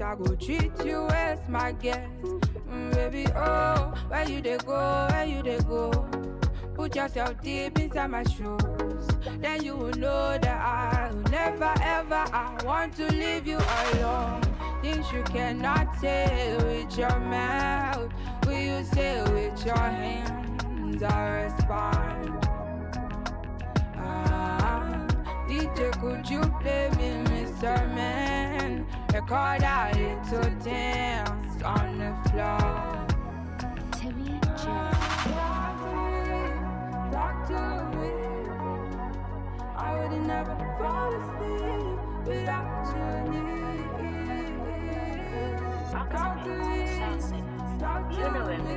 I go treat you as my guest. Baby, oh, where you they go, where you they go? Put yourself deep inside my shoes. Then you will know that I will never ever I want to leave you alone. Things you cannot say with your mouth, will you say with your hands? I respond. DJ, could you play me, Mr. Man? Record a little dance on the floor. Timmy J. Talk to me. I would never fall asleep without you. Talk to me. Talk to me.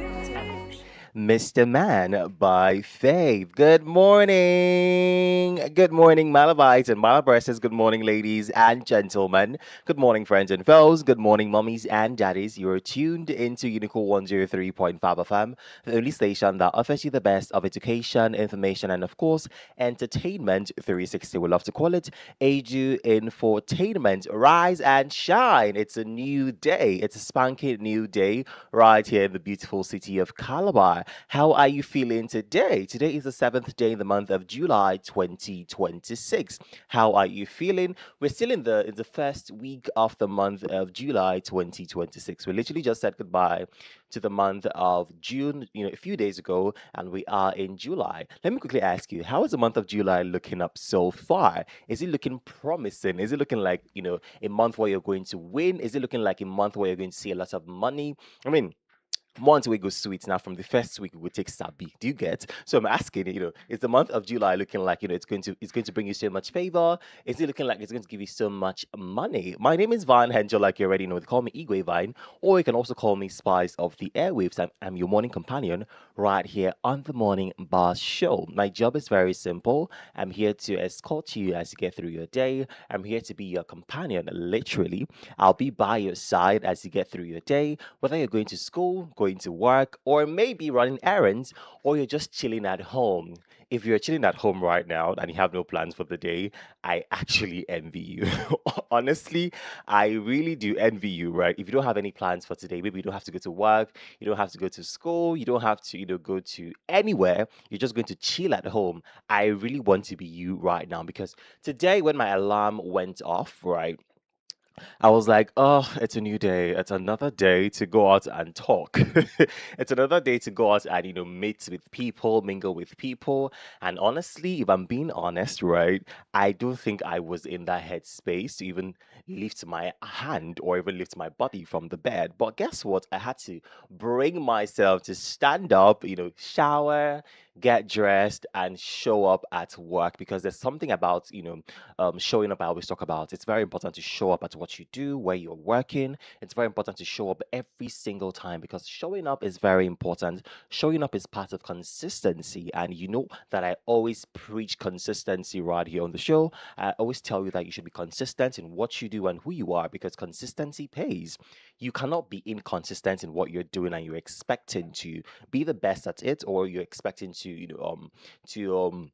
Mr. Man by Faith. Good morning. Good morning, Malabites and Malabresses. Good morning, ladies and gentlemen. Good morning, friends and foes. Good morning, mummies and daddies. You're tuned into Unico 103.5 FM, the only station that offers you the best of education, information, and of course, entertainment 360. We love to call it Aju Infotainment. Rise and shine. It's a new day. It's a spanking new day right here in the beautiful city of Calabar. How are you feeling today? Today is the seventh day in the month of July 2026. How are you feeling? We're still in the first week of the month of July 2026. We literally just said goodbye to the month of June, a few days ago, and we are in July. Let me quickly ask you, how is the month of July looking up so far? Is it looking promising? Is it looking like, a month where you're going to win? Is it looking like a month where you're going to see a lot of money? I mean, months we go sweet now. From the first week we will take sabi. Do you get? So I'm asking, is the month of July looking like it's going to bring you so much favor? Is it looking like it's going to give you so much money? My name is Vine Hengel, like you already know. They call me Igwe Vine, or you can also call me Spice of the Airwaves. I'm your morning companion right here on the Morning Bar Show. My job is very simple. I'm here to escort you as you get through your day. I'm here to be your companion, literally. I'll be by your side as you get through your day, whether you're going to school, going to work, or maybe running errands, or you're just chilling at home. If you're chilling at home right now and you have no plans for the day, I actually envy you. Honestly, I really do envy you, right? If you don't have any plans for today, maybe you don't have to go to work, you don't have to go to school, you don't have to, go to anywhere, you're just going to chill at home. I really want to be you right now because today, when my alarm went off, right? I was like, oh, it's a new day. It's another day to go out and talk. It's another day to go out and, meet with people, mingle with people. And honestly, if I'm being honest, right, I don't think I was in that headspace to even lift my hand or even lift my body from the bed. But guess what? I had to bring myself to stand up, shower, get dressed, and show up at work because there's something about, showing up. I always talk about it's very important to show up at what you do, where you're working. It's very important to show up every single time because showing up is very important. Showing up is part of consistency, and you know that I always preach consistency right here on the show. I always tell you that you should be consistent in what you do and who you are because consistency pays. You cannot be inconsistent in what you're doing and you're expecting to be the best at it, or you're expecting to to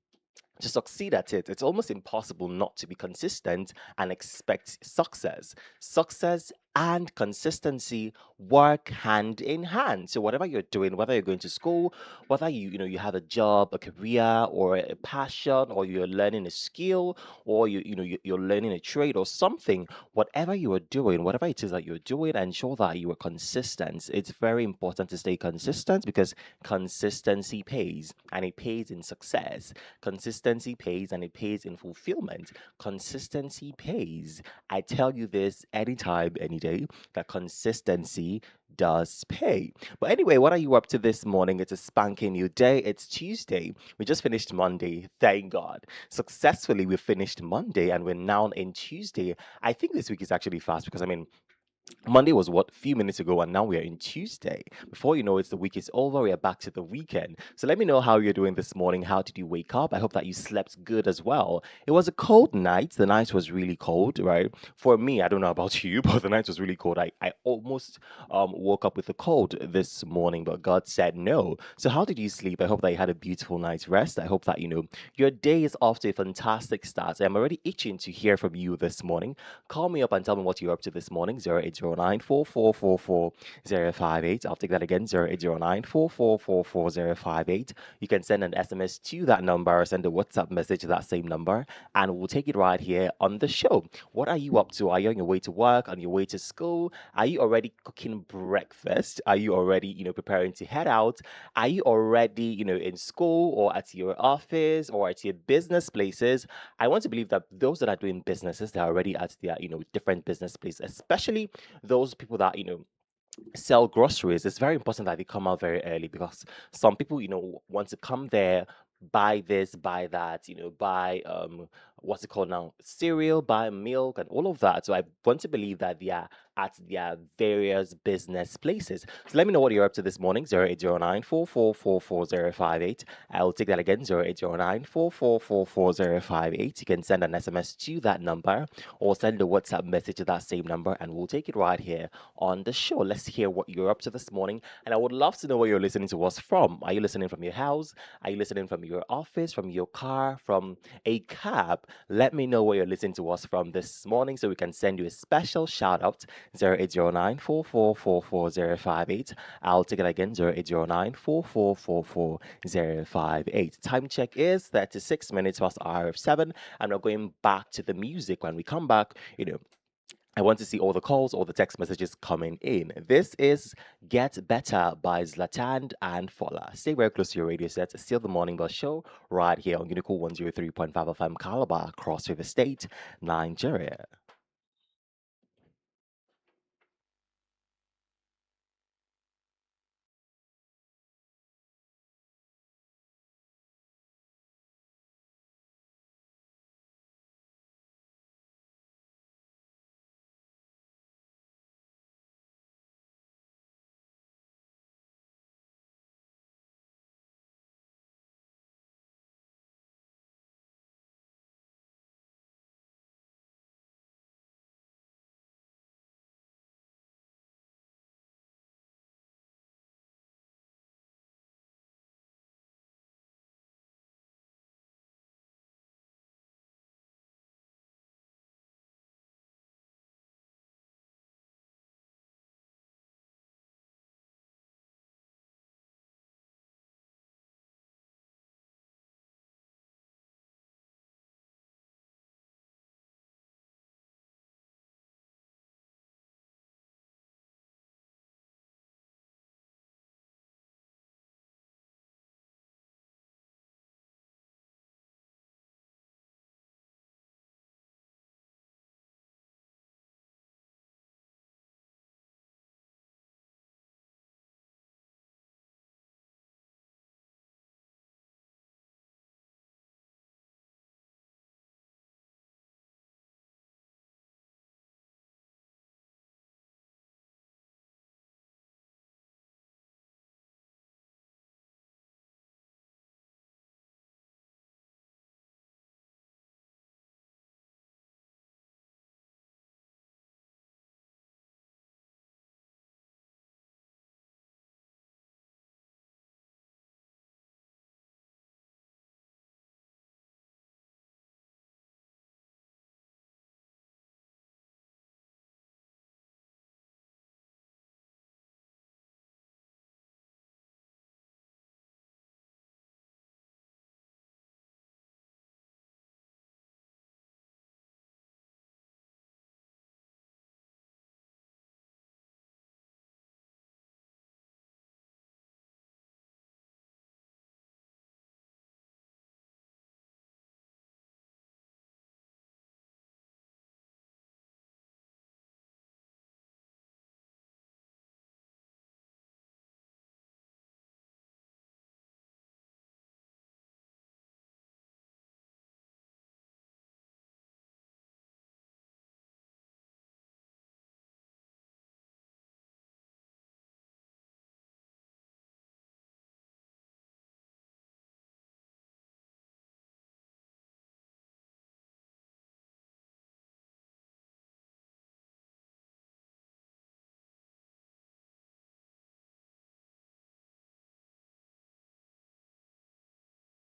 to succeed at it. It's almost impossible not to be consistent and expect success. Success and consistency work hand in hand. So whatever you're doing, whether you're going to school, whether you have a job, a career, or a passion, or you're learning a skill, or you're learning a trade or something, whatever you are doing, whatever it is that you're doing, ensure that you are consistent. It's very important to stay consistent because consistency pays, and it pays in success. Consistency pays and it pays in fulfillment. Consistency pays. I tell you this anytime, any day, that consistency does pay. But anyway, what are you up to this morning? It's a spanking new day. It's Tuesday. We just finished Monday. Thank God. Successfully, we finished Monday and we're now in Tuesday. I think this week is actually fast because, Monday was what, a few minutes ago, and now we are in Tuesday. Before you know it, the week is over. We are back to the weekend. So let me know how you're doing this morning. How did you wake up? I hope that you slept good as well. It was a cold night. The night was really cold, right? For me, I don't know about you, but the night was really cold. I almost woke up with a cold this morning, but God said no. So how did you sleep? I hope that you had a beautiful night's rest. I hope that, your day is off to a fantastic start. I'm already itching to hear from you this morning. Call me up and tell me what you're up to this morning. 080 0809 I'll take that again, 0809 You can send an SMS to that number or send a WhatsApp message to that same number, and we'll take it right here on the show. What are you up to? Are you on your way to work, on your way to school? Are you already cooking breakfast? Are you already, preparing to head out? Are you already, in school or at your office or at your business places? I want to believe that those that are doing businesses, they're already at their, different business places, especially those people that, sell groceries. It's very important that they come out very early because some people, want to come there, buy this, buy that, buy what's it called now? Cereal, buy milk and all of that. So I want to believe that they are at their various business places. So let me know what you're up to this morning. 0809 I'll take that again. 0809 You can send an SMS to that number or send a WhatsApp message to that same number, and we'll take it right here on the show. Let's hear what you're up to this morning. And I would love to know where you're listening to us from. Are you listening from your house? Are you listening from your office, from your car, from a cab? Let me know where you're listening to us from this morning so we can send you a special shout out. 0809 I'll take it again. 0809 Time check is 36 minutes past hour of 7. And we're going back to the music. When we come back, I want to see all the calls, all the text messages coming in. This is Get Better by Zlatan and Fola. Stay very close to your radio set. It's still the Morning Bus Show right here on Unico 103.5 FM Calabar, Cross River State, Nigeria.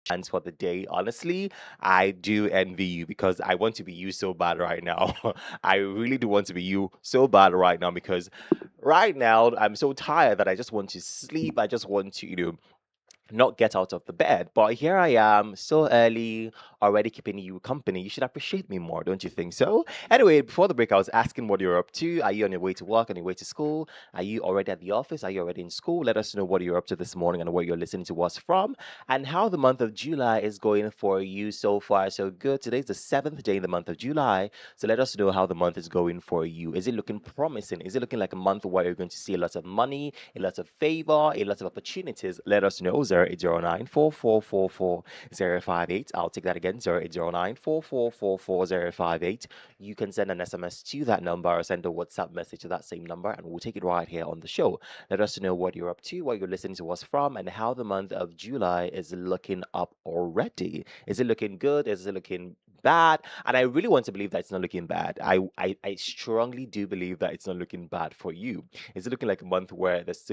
chance for the day. Honestly, I do envy you because I want to be you so bad right now. I really do want to be you so bad right now because right now I'm so tired that I just want to sleep. I just want to, not get out of the bed. But here I am, so early, already keeping you company. You should appreciate me more, don't you think so? Anyway, before the break, I was asking what you're up to. Are you on your way to work, on your way to school? Are you already at the office? Are you already in school? Let us know what you're up to this morning and where you're listening to us from, and how the month of July is going for you so far. So good. Today's the seventh day in the month of July. So let us know how the month is going for you. Is it looking promising? Is it looking like a month where you're going to see a lot of money, a lot of favor, a lot of opportunities? Let us know. 0809 I'll take that again. 0809 You can send an SMS to that number or send a WhatsApp message to that same number, and we'll take it right here on the show. Let us know what you're up to, where you're listening to us from, and how the month of July is looking up already. Is it looking good? Is it looking bad? And I really want to believe that it's not looking bad. I strongly do believe that it's not looking bad for you. Is it looking like a month where there's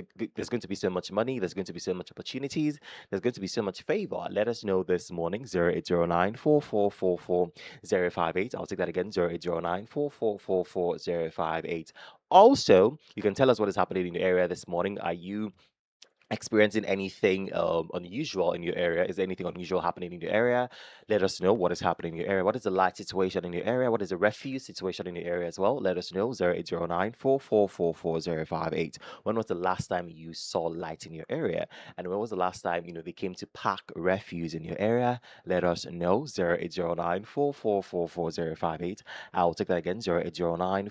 going to be so much money, there's going to be so much opportunities, there's going to be so much favor? Let us know this morning. 0809 I'll take that again. 0809 Also, you can tell us what is happening in your area this morning. Are you experiencing anything unusual in your area? Is there anything unusual happening in your area? Let us know what is happening in your area. What is the light situation in your area? What is the refuse situation in your area as well? Let us know. 0809 When was the last time you saw light in your area? And when was the last time they came to pack refuse in your area? Let us know. 0809 I'll take that again. 0809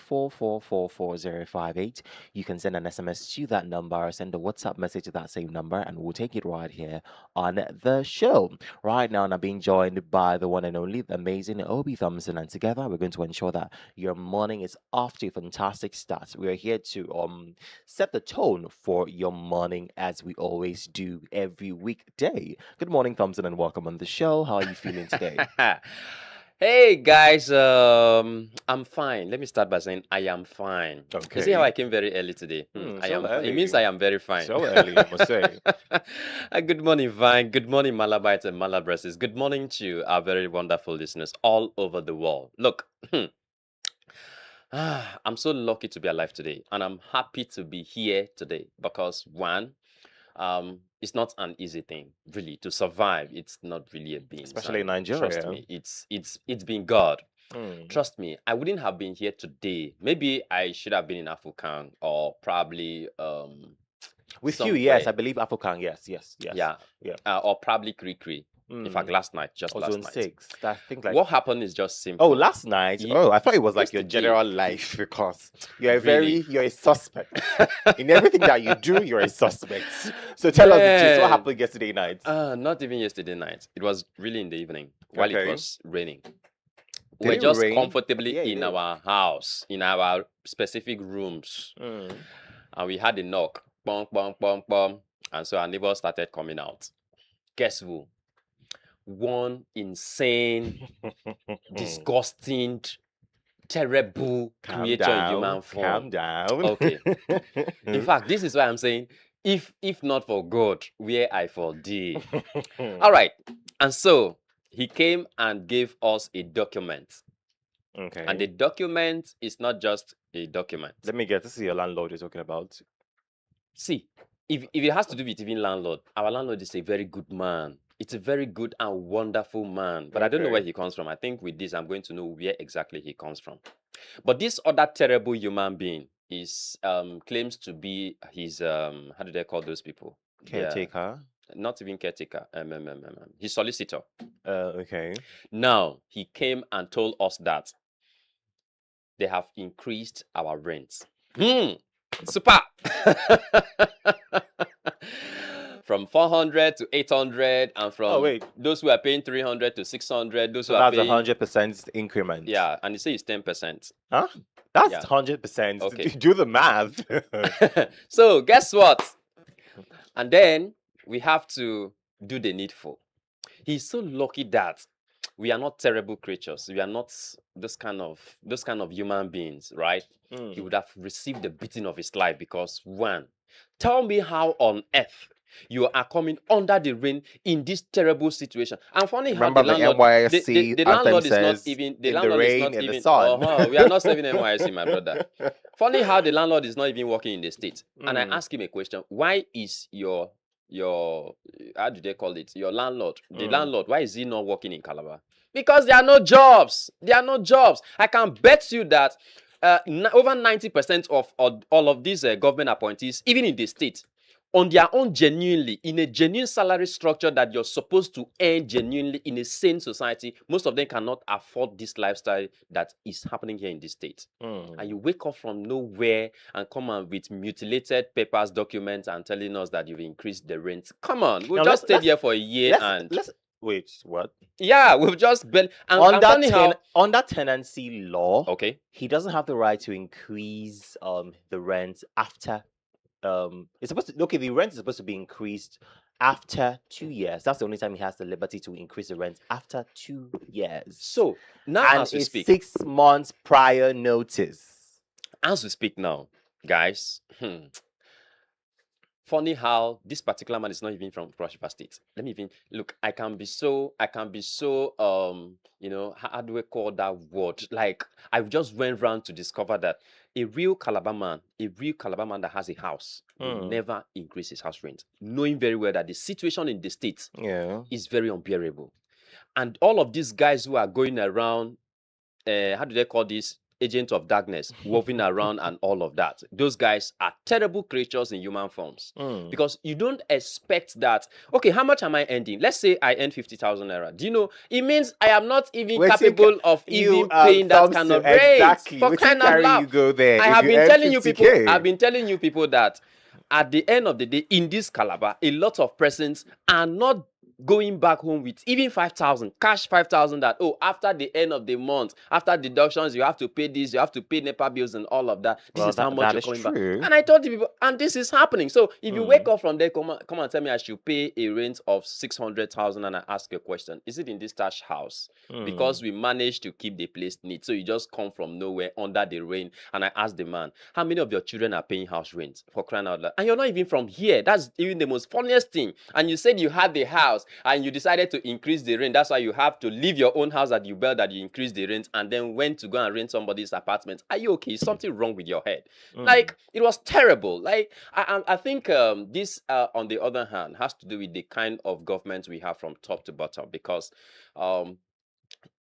You can send an SMS to that number or send a WhatsApp message to that same number, and we'll take it right here on the show. Right now, I'm being joined by the one and only, the amazing Obi Thompson, and together we're going to ensure that your morning is off to a fantastic start. We are here to set the tone for your morning as we always do every weekday. Good morning, Thompson, and welcome on the show. How are you feeling today? Hey guys, I'm fine. Let me start by saying I am fine. You see how I came very early today? I so am. It means early. I am very fine. So early, I must say. Good morning, Vine. Good morning, Malabites and Malabresses. Good morning to our very wonderful listeners all over the world. Look, I'm so lucky to be alive today, and I'm happy to be here today because one, it's not an easy thing really to survive. It's not really a beans. Especially in and Trust Nigeria. me, it's been God. Mm. Trust me, I wouldn't have been here today. Maybe I should have been in African or probably With you, yes, I somewhere. believe African. Yes. Yeah. Yeah. Or probably Kri. In fact, Mm. last night, just Or last zone night. 6. I think like What happened is just oh, simple. last night. Ye- Oh, I thought it was like your Yesterday. general life because Really? you're a suspect. In everything that you do, you're a suspect. So tell us the truth. What Man, happened yesterday night? not even yesterday night. It was really in the evening while it Okay. was raining. Did We're it just rain? comfortably Yeah, it in did. our house, in our specific rooms, Mm. and we had a knock, bong, bong, bong, bong, and so our neighbors started coming out. Guess who? One insane, disgusting, terrible Calm creature in human down. Calm form. down. Okay. In fact, this is why I'm saying, if not for God, where I for thee. All right. And so he came and gave us a document. Okay. And the document is not just a document. Let me get, this is your landlord you're talking about. See, if it has to do with even landlord, our landlord is a very good man. It's a very good and wonderful man. But I don't know Okay. where he comes from. I think with this, I'm going to know where exactly he comes from. But this other terrible human being is claims to be his how do they call those people? Caretaker. Not even caretaker. His solicitor. Okay. Now he came and told us that they have increased our rents. Super. From 400 to 800, and from wait. those who are paying 300 to 600, those So who are that's a paying 100% increment. yeah, and they say it's 10%. Huh? That's Yeah. 100%. Okay. Do the math. So guess what? And then we have to do the needful. He's so lucky that we are not terrible creatures. We are not those kind of human beings, right? He would have received the beating of his life because one, tell me how on earth You are coming under the rain in this terrible situation. And funny how Remember the the landlord, NYSC the anthem landlord is not says, even, the in the landlord is rain, not in the even, sun. we are not serving NYSC, my brother. Funny how the landlord is not even working in the state. And I Mm. ask him a question: why is your how do they call it? Your landlord, the Mm. landlord, why is he not working in Calabar? Because there are no jobs. There are no jobs. I can bet you that over 90% of all of these government appointees, even in the state, on their own genuinely, in a genuine salary structure that you're supposed to earn genuinely in a sane society, most of them cannot afford this lifestyle that is happening here in this state. And you wake up from nowhere and come on with mutilated papers, documents, and telling us that you've increased the rent. Come on, we've Now just stayed here for a year and let's wait. What? yeah, we've just been and funny how Under tenancy law, okay. he doesn't have the right to increase the rent after it's supposed to, okay, the rent is supposed to be increased after 2 years. That's the only time he has the liberty to increase the rent, after 2 years. So now and as we it's speak, 6 months prior notice. as we speak now, guys, funny how this particular man is not even from Cross River State. Let me even look. I can be so how do we call that word? Like I've just went round to discover that a real Calabar man that has a house will never increase his house rent, knowing very well that the situation in the state is very unbearable. And all of these guys who are going around, how do they call this? Agent of darkness, moving around and all of that. Those guys are terrible creatures in human forms. Because you don't expect that, okay, how much am I earning? Let's say I earn 50,000 naira. Do you know, it means I am not even capable of even paying that kind of rate. Exactly. For crying out loud. You go there. I if have you been earn telling you people, 50K. I've been telling you people that at the end of the day, in this Calabar, a lot of persons are not going back home with even 5,000, cash 5,000 that, oh, after the end of the month, after deductions, you have to pay this, you have to pay NEPA bills and all of that. This is how much you're coming back. And I told the people, and this is happening. So if you wake up from there, come and tell me I should pay a rent of 600,000 and I ask you a question, is it in this thatch house? Because we managed to keep the place neat. So you just come from nowhere under the rain. And I asked the man, how many of your children are paying house rent? For crying out loud. And you're not even from here. That's even the most funniest thing. And you said you had the house and you decided to increase the rent. That's why you have to leave your own house that you built, that you increased the rent, and then went to go and rent somebody's apartment. Are you okay? Is something wrong with your head? Like, it was terrible. Like, I think this, on the other hand, has to do with the kind of government we have from top to bottom, because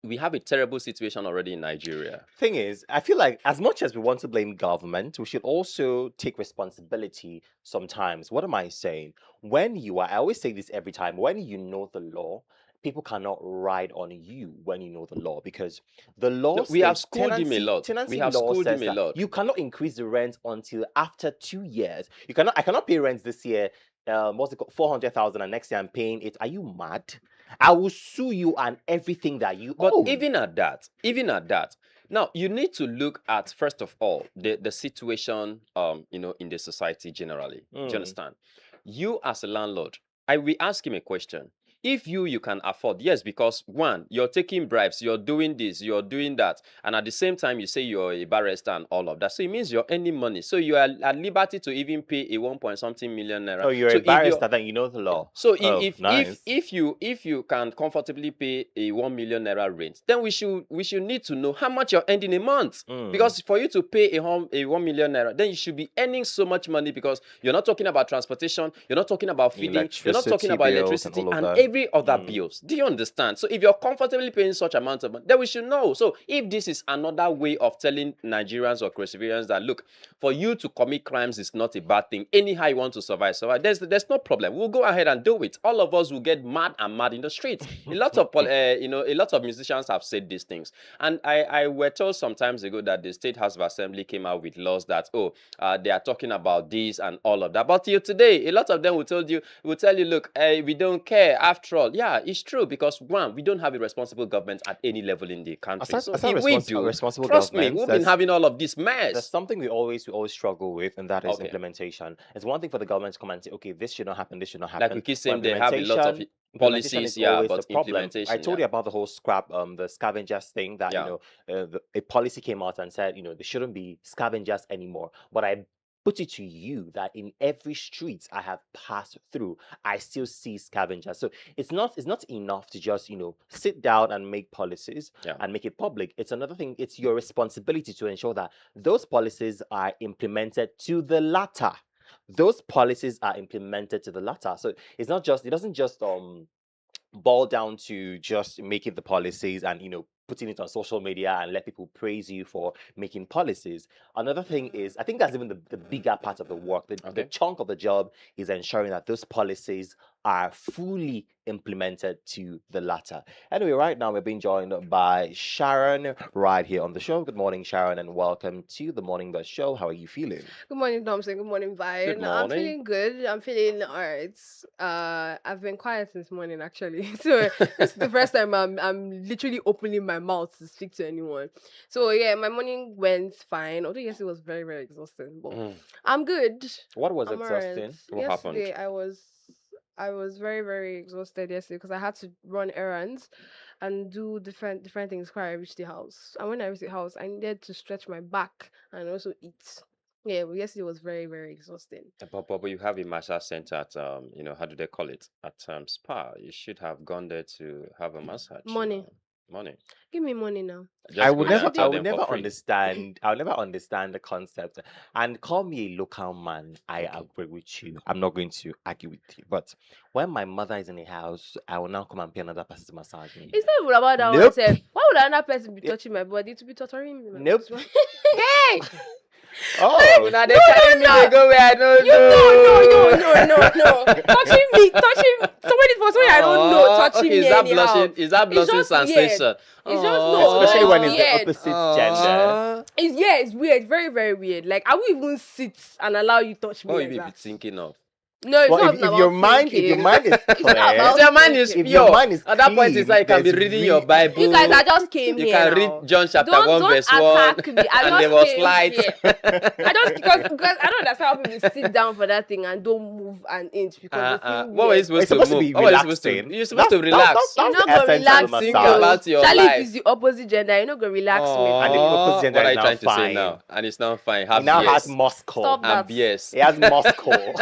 we have a terrible situation already in Nigeria. Thing is, I feel like as much as we want to blame government, we should also take responsibility sometimes. What am I saying? When you are, I always say this every time, when you know the law, people cannot ride on you when you know the law, because the law No, we have schooled him a lot. Tenancy We have law schooled says him a that lot. you cannot increase the rent until after 2 years. I cannot pay rent this year. What's it called? 400,000, and next year I'm paying it. Are you mad? I will sue you and everything that you But own. even at that, now you need to look at, first of all, the situation in the society generally. Do you understand? You as a landlord, I will ask him a question. If you can afford, yes, because one, you're taking bribes, you're doing this, you're doing that, and at the same time you say you're a barrister and all of that, so it means you're earning money, so you are at liberty to even pay a 1 point something million naira. Oh, you're so a barrister, then you know the law. So nice. if you can comfortably pay a 1 million naira rent, then we should need to know how much you're earning a month. Because for you to pay a 1 million naira, then you should be earning so much money, because you're not talking about transportation, you're not talking about feeding, you're not talking about electricity and every other bills. Do you understand? So if you're comfortably paying such amount of money, then we should know. So if this is another way of telling Nigerians or Cross-Riverians that, look, for you to commit crimes is not a bad thing. Anyhow you want to survive, there's no problem. We'll go ahead and do it. All of us will get mad in the streets. A lot of musicians have said these things. And I were told some times ago that the State House of Assembly came out with laws that, they are talking about this and all of that. But till today, a lot of them will tell you, look, we don't care. After all, yeah, it's true, because one, we don't have a responsible government at any level in the country. So if we do, trust me, we've been having all of this mess. There's something we always struggle with, and that is implementation. It's one thing for the government to come and say, okay, this should not happen, this should not happen. Like we keep saying, they have a lot of policies, yeah, but implementation. I told you about the whole the scavengers thing, that a policy came out and said, there shouldn't be scavengers anymore. But I put it to you that in every street I have passed through, I still see scavengers. So it's not enough to just, sit down and make policies Yeah. and make it public. It's another thing, it's your responsibility to ensure that those policies are implemented to the latter. Those policies are implemented to the latter. So it doesn't just boil down to just making the policies and putting it on social media and let people praise you for making policies. Another thing is, I think that's even the bigger part of the work. The Okay. chunk of the job is ensuring that those policies are fully implemented to the latter. Anyway, right now we're being joined by Sharon right here on the show. Good morning, Sharon, and welcome to the Morning Buzz Show. How are you feeling? Good morning, Thompson. Good morning, Vine. Good I'm morning. feeling good. I'm feeling alright. I've been quiet since morning actually. So this is the first time I'm literally opening my mouth to speak to anyone. So yeah, my morning went fine. Although yesterday was very, very exhausting. But Mm. I'm good. What was I'm exhausting? alright. What happened? Yesterday I was very, very exhausted yesterday because I had to run errands and do different things before I reached the house. And when I reached the house, I needed to stretch my back and also eat. Yeah, but yesterday was very, very exhausting. But you have a massage center at how do they call it, at spa. You should have gone there to have a massage. Money. Money. Give me money now. Just I go would there never, and I tell would them for never free. understand. I would never understand the concept. And call me a local man. I Okay. agree with you. I'm not going to argue with you. But when my mother is in the house, I will now come and pay another person to massage me. It's not even about that one. Nope. Sef. Why would another person be Yep. touching my body to be torturing me? Nope. Hey! Oh, Now they telling me they go where I don't You no. Touching me, somebody for somebody I don't know touching okay, me is that anyhow. blushing? Is that It's blushing just weird. sensation? It's just no, especially when it's weird. the opposite gender. It's weird, very, very weird. Like I will even sit and allow you touch me What like you be that. thinking of? No, it's Well, not if about your mind is thinking. clear, It's not about If your mind is thinking. If your pure, mind is at that point it's clean, like you can be there's reading your re- Bible. You guys, I just came You here can now. read John chapter Don't 1 verse 1 attack me. I and just there was came light. here. I just because I don't understand how people sit down for that thing and don't move an inch because they feel What were you weird. supposed It's to supposed to move? be What were you supposed to? relaxing. You're supposed to That's- relax. that's You're the not gonna essence relax of the Think massage. about your Charlie, life. if it's the opposite gender, you're not gonna relax me. And the opposite gender What are is you now trying to say fine. now? And it's not fine. He Have now has beers. muscle. Stop that. And beers. He has muscle.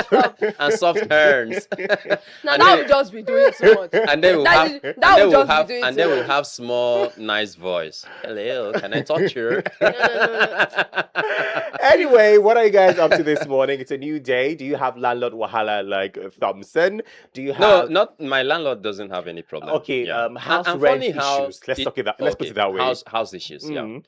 And soft turns. Now And that then- would just be doing too much. And then we'll That have, is- and that then would we'll just be have, doing and too then we'll much. have small, nice voice. Hello, can I touch you? No. Anyway, what are you guys up to this morning? It's a new day. Do you have landlord wahala like Thompson? Do you No, have not my landlord doesn't have any problem. Okay, Yeah. house And rent funny how issues. Let's talk it that. Let's put okay, it that way. House issues. Yeah. Mm.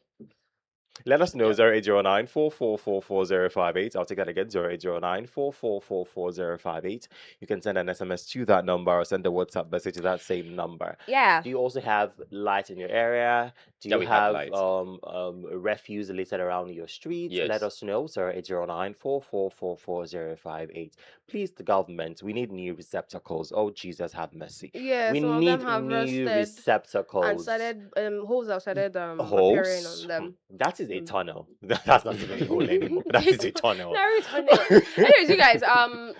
Let us know Yeah. 0809 4444058. I'll take that again 0809 4444058. You can send an SMS to that number or send a WhatsApp message to that same number. Yeah. Do you also have light in your area? Do Yeah, you we have have light. refuse littered around your street? Yes. Let us know 0809 4444058. Please, the government, we need new receptacles. Oh, Jesus, have mercy. Yeah, We some of need them have new rusted receptacles. and started holes have started appearing Holes? on them. That is a Mm. tunnel. That's not even a hole anymore. That is a tunnel. No, it's funny. Anyways, you guys,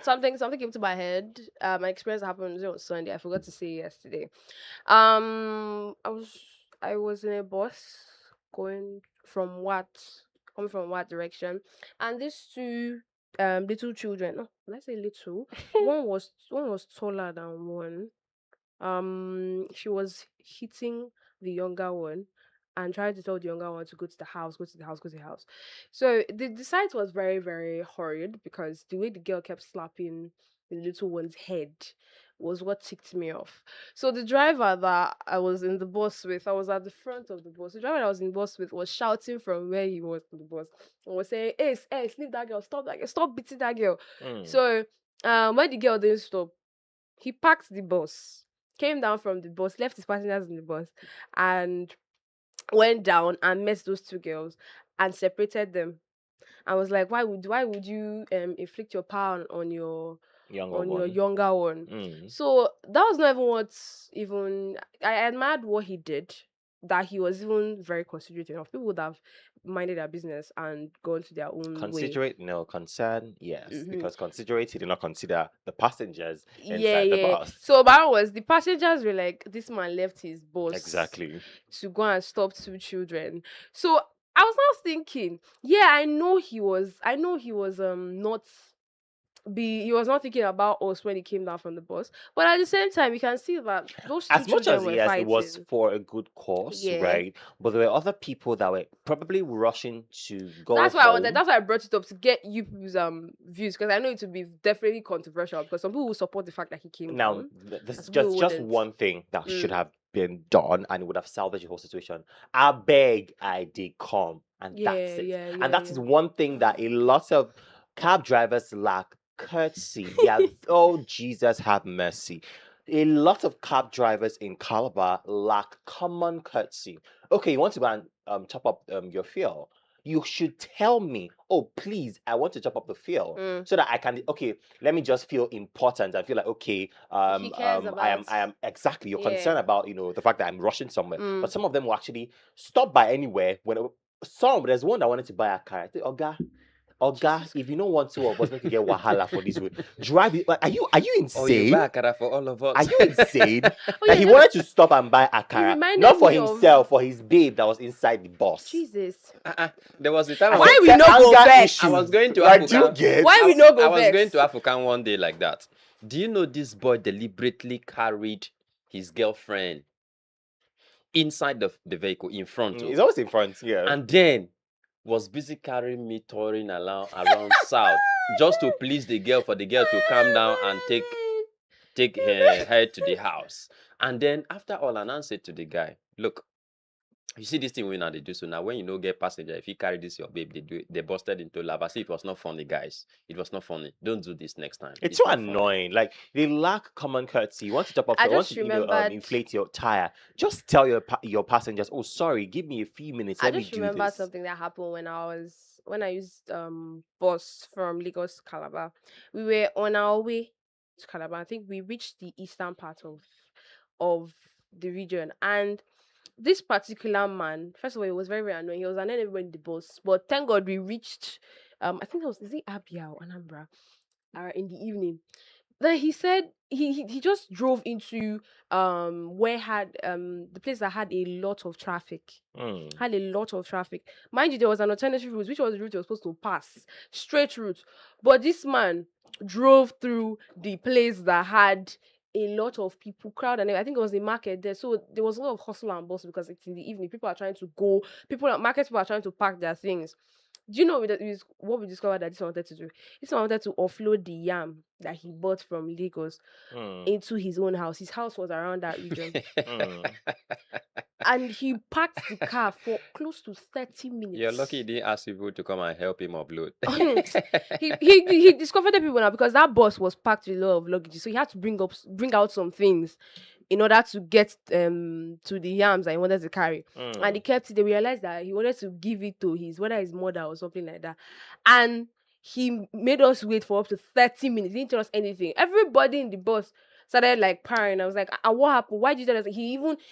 something came to my head. My experience happened on Sunday. I forgot to say yesterday. I was in a bus going from coming from what direction, and these two little children. No, let's say little. one was taller than one. She was hitting the younger one and trying to tell the younger one to go to the house, go to the house, go to the house. So the sight was very, very horrid because the way the girl kept slapping the little one's head was what ticked me off. So the driver that I was in the bus with, I was at the front of the bus. The driver that I was in the bus with was shouting from where he was in the bus and was saying, "Hey, leave that girl, stop that girl, stop beating that girl." Mm. So when the girl didn't stop, he parked the bus, came down from the bus, left his passengers in the bus, and went down and met those two girls and separated them. I was like, why would you inflict your power on your Younger your one. younger one? Mm. So that was not even I admired what he did. That he was even very considerate enough. People would have minded their business and gone to their own way. Considerate, no. Concern, yes. Mhm. Because considerate, he did not consider the passengers inside Yeah, the yeah. bus. So that was the passengers were like, this man left his bus Exactly. to go and stop two children. So I was now thinking, yeah, I know he was not he was not thinking about us when he came down from the bus. But at the same time, you can see that those two As much children as were yes, it was fighting. for a good cause, Yeah. right? But there were other people that were probably rushing to go That's why I wanted. home. That's why I brought it up to get you people's views, because I know it would be definitely controversial, because some people will support the fact that he came Now, down, this and is some people just wouldn't. one thing that should Mm. have been done, and it would have salvaged the whole situation. I beg, I did come, and that's Yeah, it. yeah, And yeah, that yeah. is one thing that a lot of cab drivers lack courtesy. Yeah, oh Jesus, have mercy. A lot of cab drivers in Calabar lack common courtesy. Okay, you want to go and top up your fuel. You should tell me, oh, please, I want to top up the fuel Mm. so that I can, okay, let me just feel important and feel like, okay, He cares about. I am exactly, you're Yeah. concerned about, the fact that I'm rushing somewhere. But Mm. some of them will actually stop by anywhere. There's one that wanted to buy a car. I think, Oga, Jesus. if you don't want two of us, make you get wahala for this road. Drive it. Like, are you Oh, you insane? buy akara for all of Are us. you insane? Oh Like, yeah, he wanted to stop and buy a it car, reminded not for me of himself, for his babe that was inside the bus. Jesus. There was a time I I was, Why said, we "Tell no go anger vex? I issue." was going to Like, do you Africa. get? Why we I, no go I was vex? going to African one day like that. Do you know this boy deliberately carried his girlfriend inside the vehicle in front, He's always in front, yeah. and then was busy carrying me touring around south just to please the girl, for the girl to calm down and take her to the house. And then after all, Anan said to the guy, look, you see this thing we now they do, so now when you know get passenger, if you carry this your babe, they busted into lava. See, it was not funny, guys. It was not funny. Don't do this next time. It's so not funny. annoying. Like, they lack common courtesy. You want to top up, I you want just to remembered. inflate your tire. Just tell your passengers, oh, sorry, give me a few minutes. I Let me just do remember this. something that happened when I used bus from Lagos to Calabar. We were on our way to Calabar. I think we reached the eastern part of the region, and this particular man, first of all, he was very, very annoying. He was annoying everybody in the bus. But thank God we reached I think it was, is it Abia or Anambra? In the evening. Then he said he just drove into where had the place that had a lot of traffic. Mm. Had a lot of traffic. Mind you, there was an alternative route, which was the route you were supposed to pass. Straight route. But this man drove through the place that had a lot of people crowd, and I think it was a market there. So there was a lot of hustle and bustle because it's in the evening. People are trying to go, market people are trying to pack their things. Do you know what we discovered that this one wanted to do? This one wanted to offload the yam that he bought from Lagos Mm. into his own house. His house was around that region. Mm. And he parked the car for close to 30 minutes. You're lucky he didn't ask people to come and help him upload. he discovered the people now, because that bus was packed with a lot of luggage. So he had to bring out some things in order to get to the yams that he wanted to carry. And he kept it. They realized that he wanted to give it to his mother or something like that. And he made us wait for up to 30 minutes. He didn't tell us anything. Everybody in the bus started like parrying. I was like, what happened? Why did you tell us?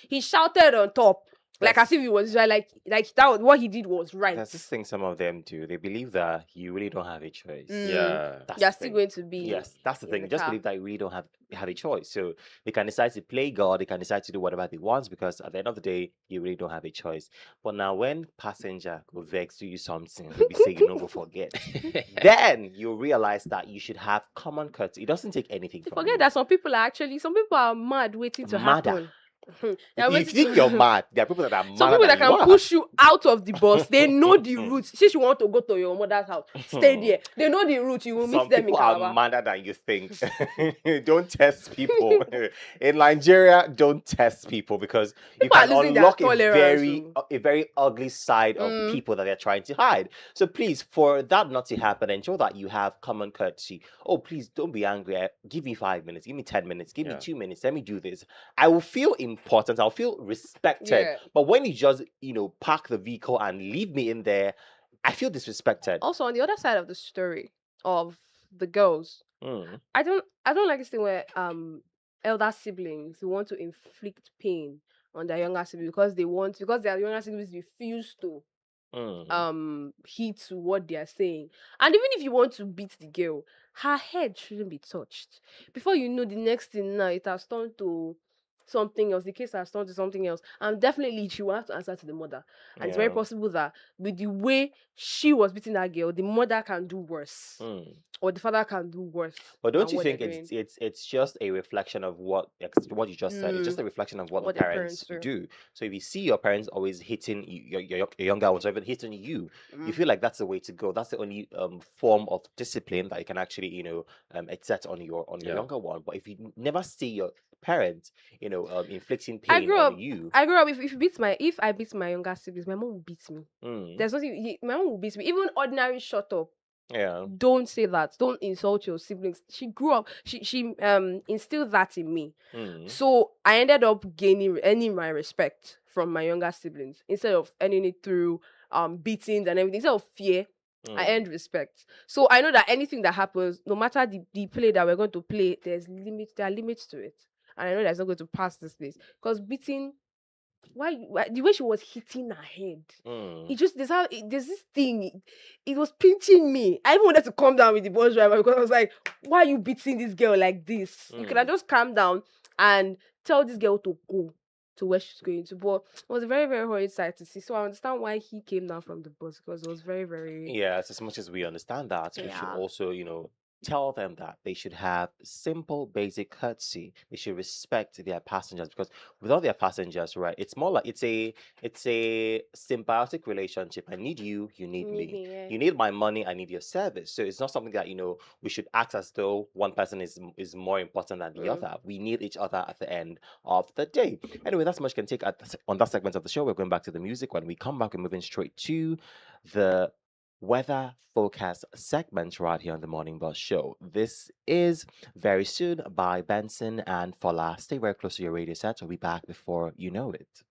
He shouted on top. Like That's- as if he was right, like that was, what he did was right. That's this thing some of them do. They believe that you really don't have a choice. Yeah. That's You're the still thing. going to be Yes, that's the in thing. the Just car. believe that you really don't have a choice. So they can decide to play God, they can decide to do whatever they want, because at the end of the day, you really don't have a choice. But now when passenger go vex to you something, maybe say you don't go forget, then you realize that you should have common courtesy. It doesn't take anything from Forget you. that some people are mad waiting to Madder. happen. They're If you waiting think to- you're mad, there are people that are mad. Some people that can push you out of the bus. They know the route. Since you want to go to your mother's house, stay there. They know the route. You will meet Some them in people are Calabar. madder than you think. Don't test people. In Nigeria, don't test people, because you People are can losing their unlock tolerance, a very ugly side of Mm. people that they're trying to hide. So please, for that not to happen, ensure that you have common courtesy. Oh, please don't be angry. Give me 5 minutes. Give me 10 minutes. Give me Yeah. 2 minutes. Let me do this. I will feel important. I'll feel respected. Yeah. But when you just, park the vehicle and leave me in there, I feel disrespected. Also, on the other side of the story of the girls, Mm. I don't like this thing where elder siblings want to inflict pain on their younger siblings because their younger siblings refuse to Mm. heed to what they are saying. And even if you want to beat the girl, her head shouldn't be touched. Before you know, the next thing now, it has turned to something else. The case has turned to something else. And definitely she will have to answer to the mother. And it's very Yeah. possible that with the way she was beating that girl, the mother can do worse. Mm. Or the father can do worse But don't than you what they're think doing. it's just a reflection of what you just said? It's just Mm, a reflection of what the what their parents parents do. do. So if you see your parents always hitting your younger ones, or even hitting you, you Mm. feel like that's the way to go. That's the only form of discipline that you can actually exert on your Yeah. younger one. But if you never see your parents inflicting I pain grew on up. you, I grew up. If I beat my younger siblings, my mom will beat me. mm, There's nothing. My mom will beat me. Even ordinary shut up. yeah, Don't say that. Don't insult your siblings. She grew up. She instilled that in me. mm, So I ended up earning my respect from my younger siblings instead of earning it through beatings and everything. Instead of fear, I mm, earned respect. So I know that anything that happens, no matter the play that we're going to play, there are limits to it. And I know that's not going to pass this place. Because beating, why the way she was hitting her head, mm, it just there's this thing, it was pinching me. I even wanted to calm down with the bus driver because I was like, why are you beating this girl like this? You could have mm. just calm down and tell this girl to go to where she's going to. But it was a very, very horrid sight to see. So I understand why he came down from the bus, because it was very, very, Yes, as much as we understand that, we should yeah. also, tell them that they should have simple, basic courtesy. They should respect their passengers because without their passengers, right, it's more like it's a symbiotic relationship. I need you, you need Need me. me, yeah. You need my money, I need your service. So it's not something that, we should act as though one person is more important than the Mm. other. We need each other at the end of the day. Anyway, that's much can take on that segment of the show. We're going back to the music. When we come back, we're moving straight to the weather forecast segment right here on the Morning Buzz Show. This is Very Soon by Benson and Fola. Stay very close to your radio set. We'll be back before you know it.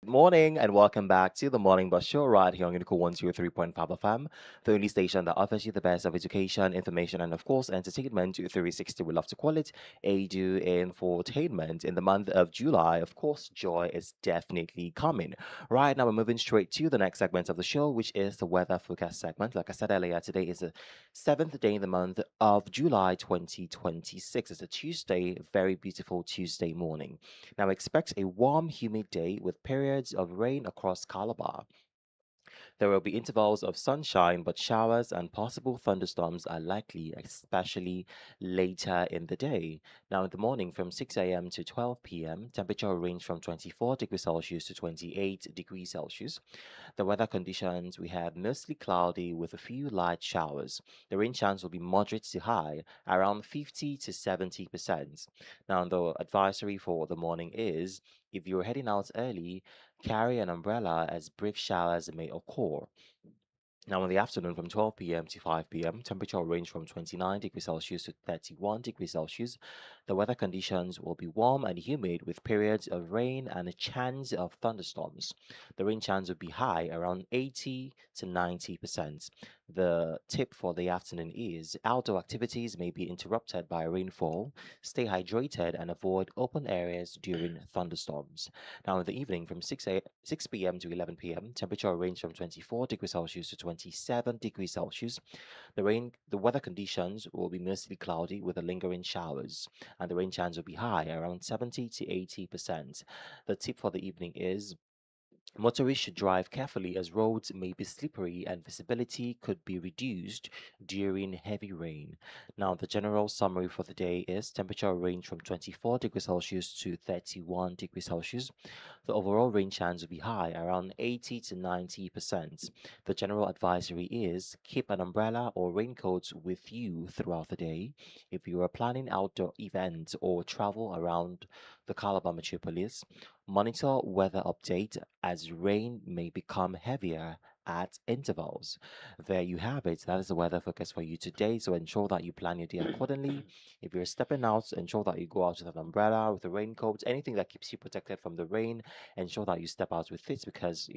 morning and welcome back to the Morning Bus Show right here on Unico 103.5 FM, the only station that offers you the best of education, information, and of course, entertainment 360. We love to call it ADU Infotainment. In the month of July, of course, joy is definitely coming. Right now, we're moving straight to the next segment of the show, which is the weather forecast segment. Like I said earlier, today is the seventh day in the month of July 2026. It's a Tuesday, very beautiful Tuesday morning. Now expect a warm, humid day with periods of rain across Calabar. There will be intervals of sunshine, but showers and possible thunderstorms are likely, especially later in the day. Now, in the morning from 6 a.m. to 12 p.m., temperature will range from 24 degrees Celsius to 28 degrees Celsius. The weather conditions we have mostly cloudy with a few light showers. The rain chance will be moderate to high, around 50 to 70%. Now, the advisory for the morning is if you're heading out early, carry an umbrella as brief showers may occur. Now, in the afternoon from 12 p.m. to 5 p.m., temperature will range from 29 degrees Celsius to 31 degrees Celsius. The weather conditions will be warm and humid with periods of rain and a chance of thunderstorms. The rain chance will be high, around 80 to 90%. The tip for the afternoon is outdoor activities may be interrupted by rainfall. Stay hydrated and avoid open areas during thunderstorms. Now, in the evening from 6 p.m. to 11 p.m., temperature will range from 24 degrees Celsius to 27 degrees Celsius. The weather conditions will be mostly cloudy with a lingering showers, and the rain chance will be high, around 70 to 80%. The tip for the evening is motorists should drive carefully as roads may be slippery and visibility could be reduced during heavy rain. Now, the general summary for the day is temperature range from 24 degrees Celsius to 31 degrees Celsius. The overall rain chance will be high, around 80 to 90%. The general advisory is keep an umbrella or raincoat with you throughout the day. If you are planning outdoor events or travel around the Calabar metropolis, monitor weather update as rain may become heavier at intervals. There you have it. That is the weather focus for you today. So ensure that you plan your day accordingly. If you're stepping out, ensure that you go out with an umbrella, with a raincoat, anything that keeps you protected from the rain. Ensure that you step out with it because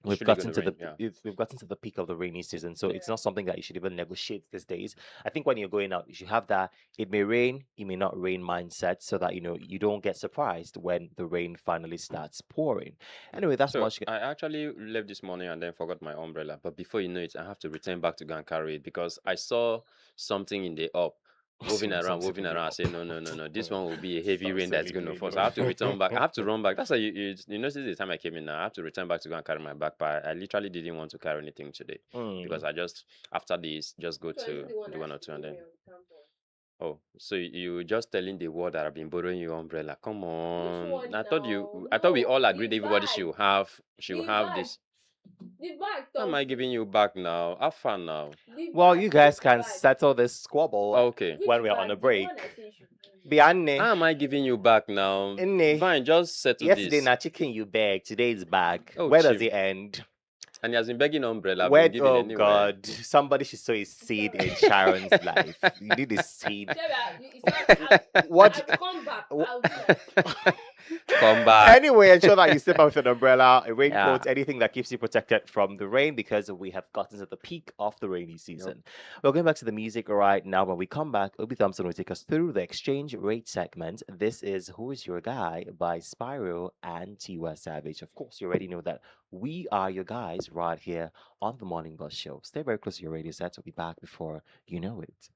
It's really going to rain. Yeah. we've gotten to the peak of the rainy season, so it's Yeah. not something that you should even negotiate these days. I think when you're going out, you should have that it may rain, it may not rain mindset, so that you don't get surprised when the rain finally starts pouring. Anyway, that's So much. I actually left this morning and then forgot my umbrella. But before you know it, I have to return back to go and carry it because I saw something in the up. Moving around. I say, no, no, no, no. This one will be a heavy rain that's going to fall. So I have to return back. I have to run back. That's why you notice the time I came in now. I have to return back to go and carry my backpack. I literally didn't want to carry anything today because Mm. I just, after this, just go So is to it the one do that one or she two and gave then. me on campus? Oh, so you were just telling the world that I've been borrowing your umbrella. Come Which on. one now? I thought we No, all agreed the everybody bag. should The have bag. this. The bag, How am I Thompson. giving you back now? Have fun now. The Well, bag. you guys Which can bag? settle this squabble Okay. Which when we are on a bag? The break. one I say you should give me. Bianne, How am I giving you back now? Inne, Fine, just settle yesterday this. na chicken you beg, today is back. Oh, Where does Chim. it end? And he has been begging umbrella. I've Where? been giving Oh anywhere. God! Somebody should sow a seed in Sharon's life. You need a seed. What? I'll come back. Wh- I'll do my. Come back. Anyway, ensure that you step out with an umbrella, a Yeah. raincoat, anything that keeps you protected from the rain because we have gotten to the peak of the rainy season. We're going back to the music right now. When we come back, Obi Thompson will take us through the exchange rate segment. This is Who is Your Guy by Spyro and Tiwa Savage. Of course, you already know that we are your guys right here on the Morning Bus Show. Stay very close to your radio sets. We'll be back before you know it.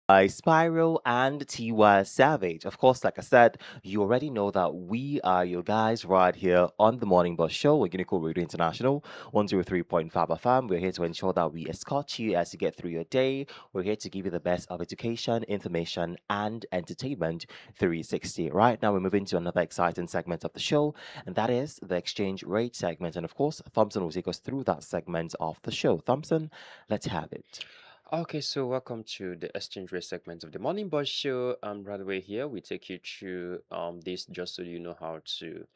by Spiral and Tiwa Savage. Of course, like I said, you already know that we are your guys right here on the Morning Bus Show with Unico Radio International, 103.5 FM. We're here to ensure that we escort you as you get through your day. We're here to give you the best of education, information, and entertainment 360. Right now, we're moving to another exciting segment of the show, and that is the exchange rate segment. And of course, Thompson will take us through that segment of the show. Thompson, let's have it. Okay, so welcome to the exchange rate segment of the Morning Bus Show. Right away here, we take you through this just so you know how to,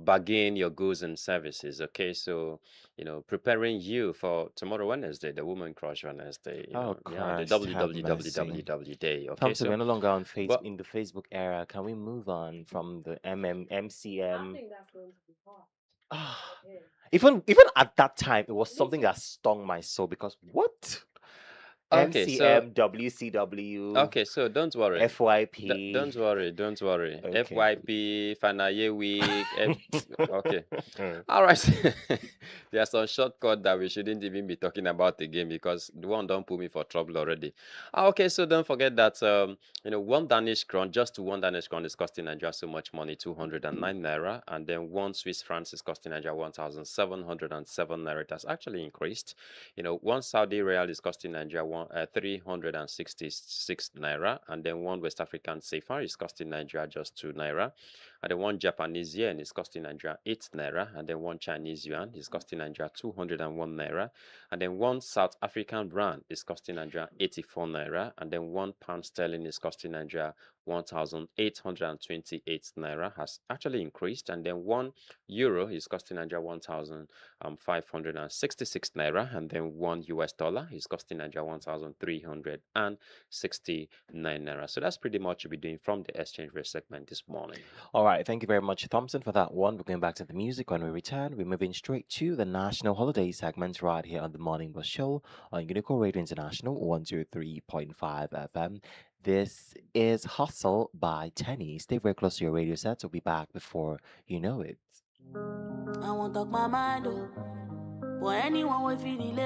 bargain your goods and services. Okay, so preparing you for tomorrow Wednesday, the Woman Crush Wednesday. Oh, Yeah, the Christ, have mercy. WWWWW day. Okay, Thompson, so we're no longer on but in the Facebook era. Can we move on from the I MCM? think that's going to be hard. Ah, Yeah. even at that time, it was Me something too. that stung my soul because what? okay, so MCM, WCW, Okay, so don't worry. FYP. Don't worry, don't worry. Okay. FYP, final year week. Okay. All right. There's some shortcut that we shouldn't even be talking about again because the one don't put me for trouble already. Okay, so don't forget that one Danish crown, just one Danish crown is costing Nigeria so much money, 209 naira, and then one Swiss franc is costing Nigeria 1,707 naira. It has actually increased. One Saudi real is costing Nigeria 366 naira, and then one West African CFA is costing Nigeria just 2 naira, and then one Japanese yen is costing Nigeria 8 naira, and then one Chinese yuan is costing Nigeria 201 naira, and then one South African rand is costing Nigeria 84 naira, and then one pound sterling is costing Nigeria 1,828 naira, has actually increased, and then one euro is costing Nigeria 1,566 naira, and then one US dollar is costing Nigeria 1,369 naira. So that's pretty much what we're doing from the exchange rate segment this morning. All right. Thank you very much, Thompson, for that one. We're going back to the music. When we return, we're moving straight to the national holiday segment right here on the Morning Bus Show on Unico Radio International 103.5 FM. This is Hustle by Tenny. Stay very close to your radio sets. We'll be back before you know it. I won't talk my mind, for anyone will feel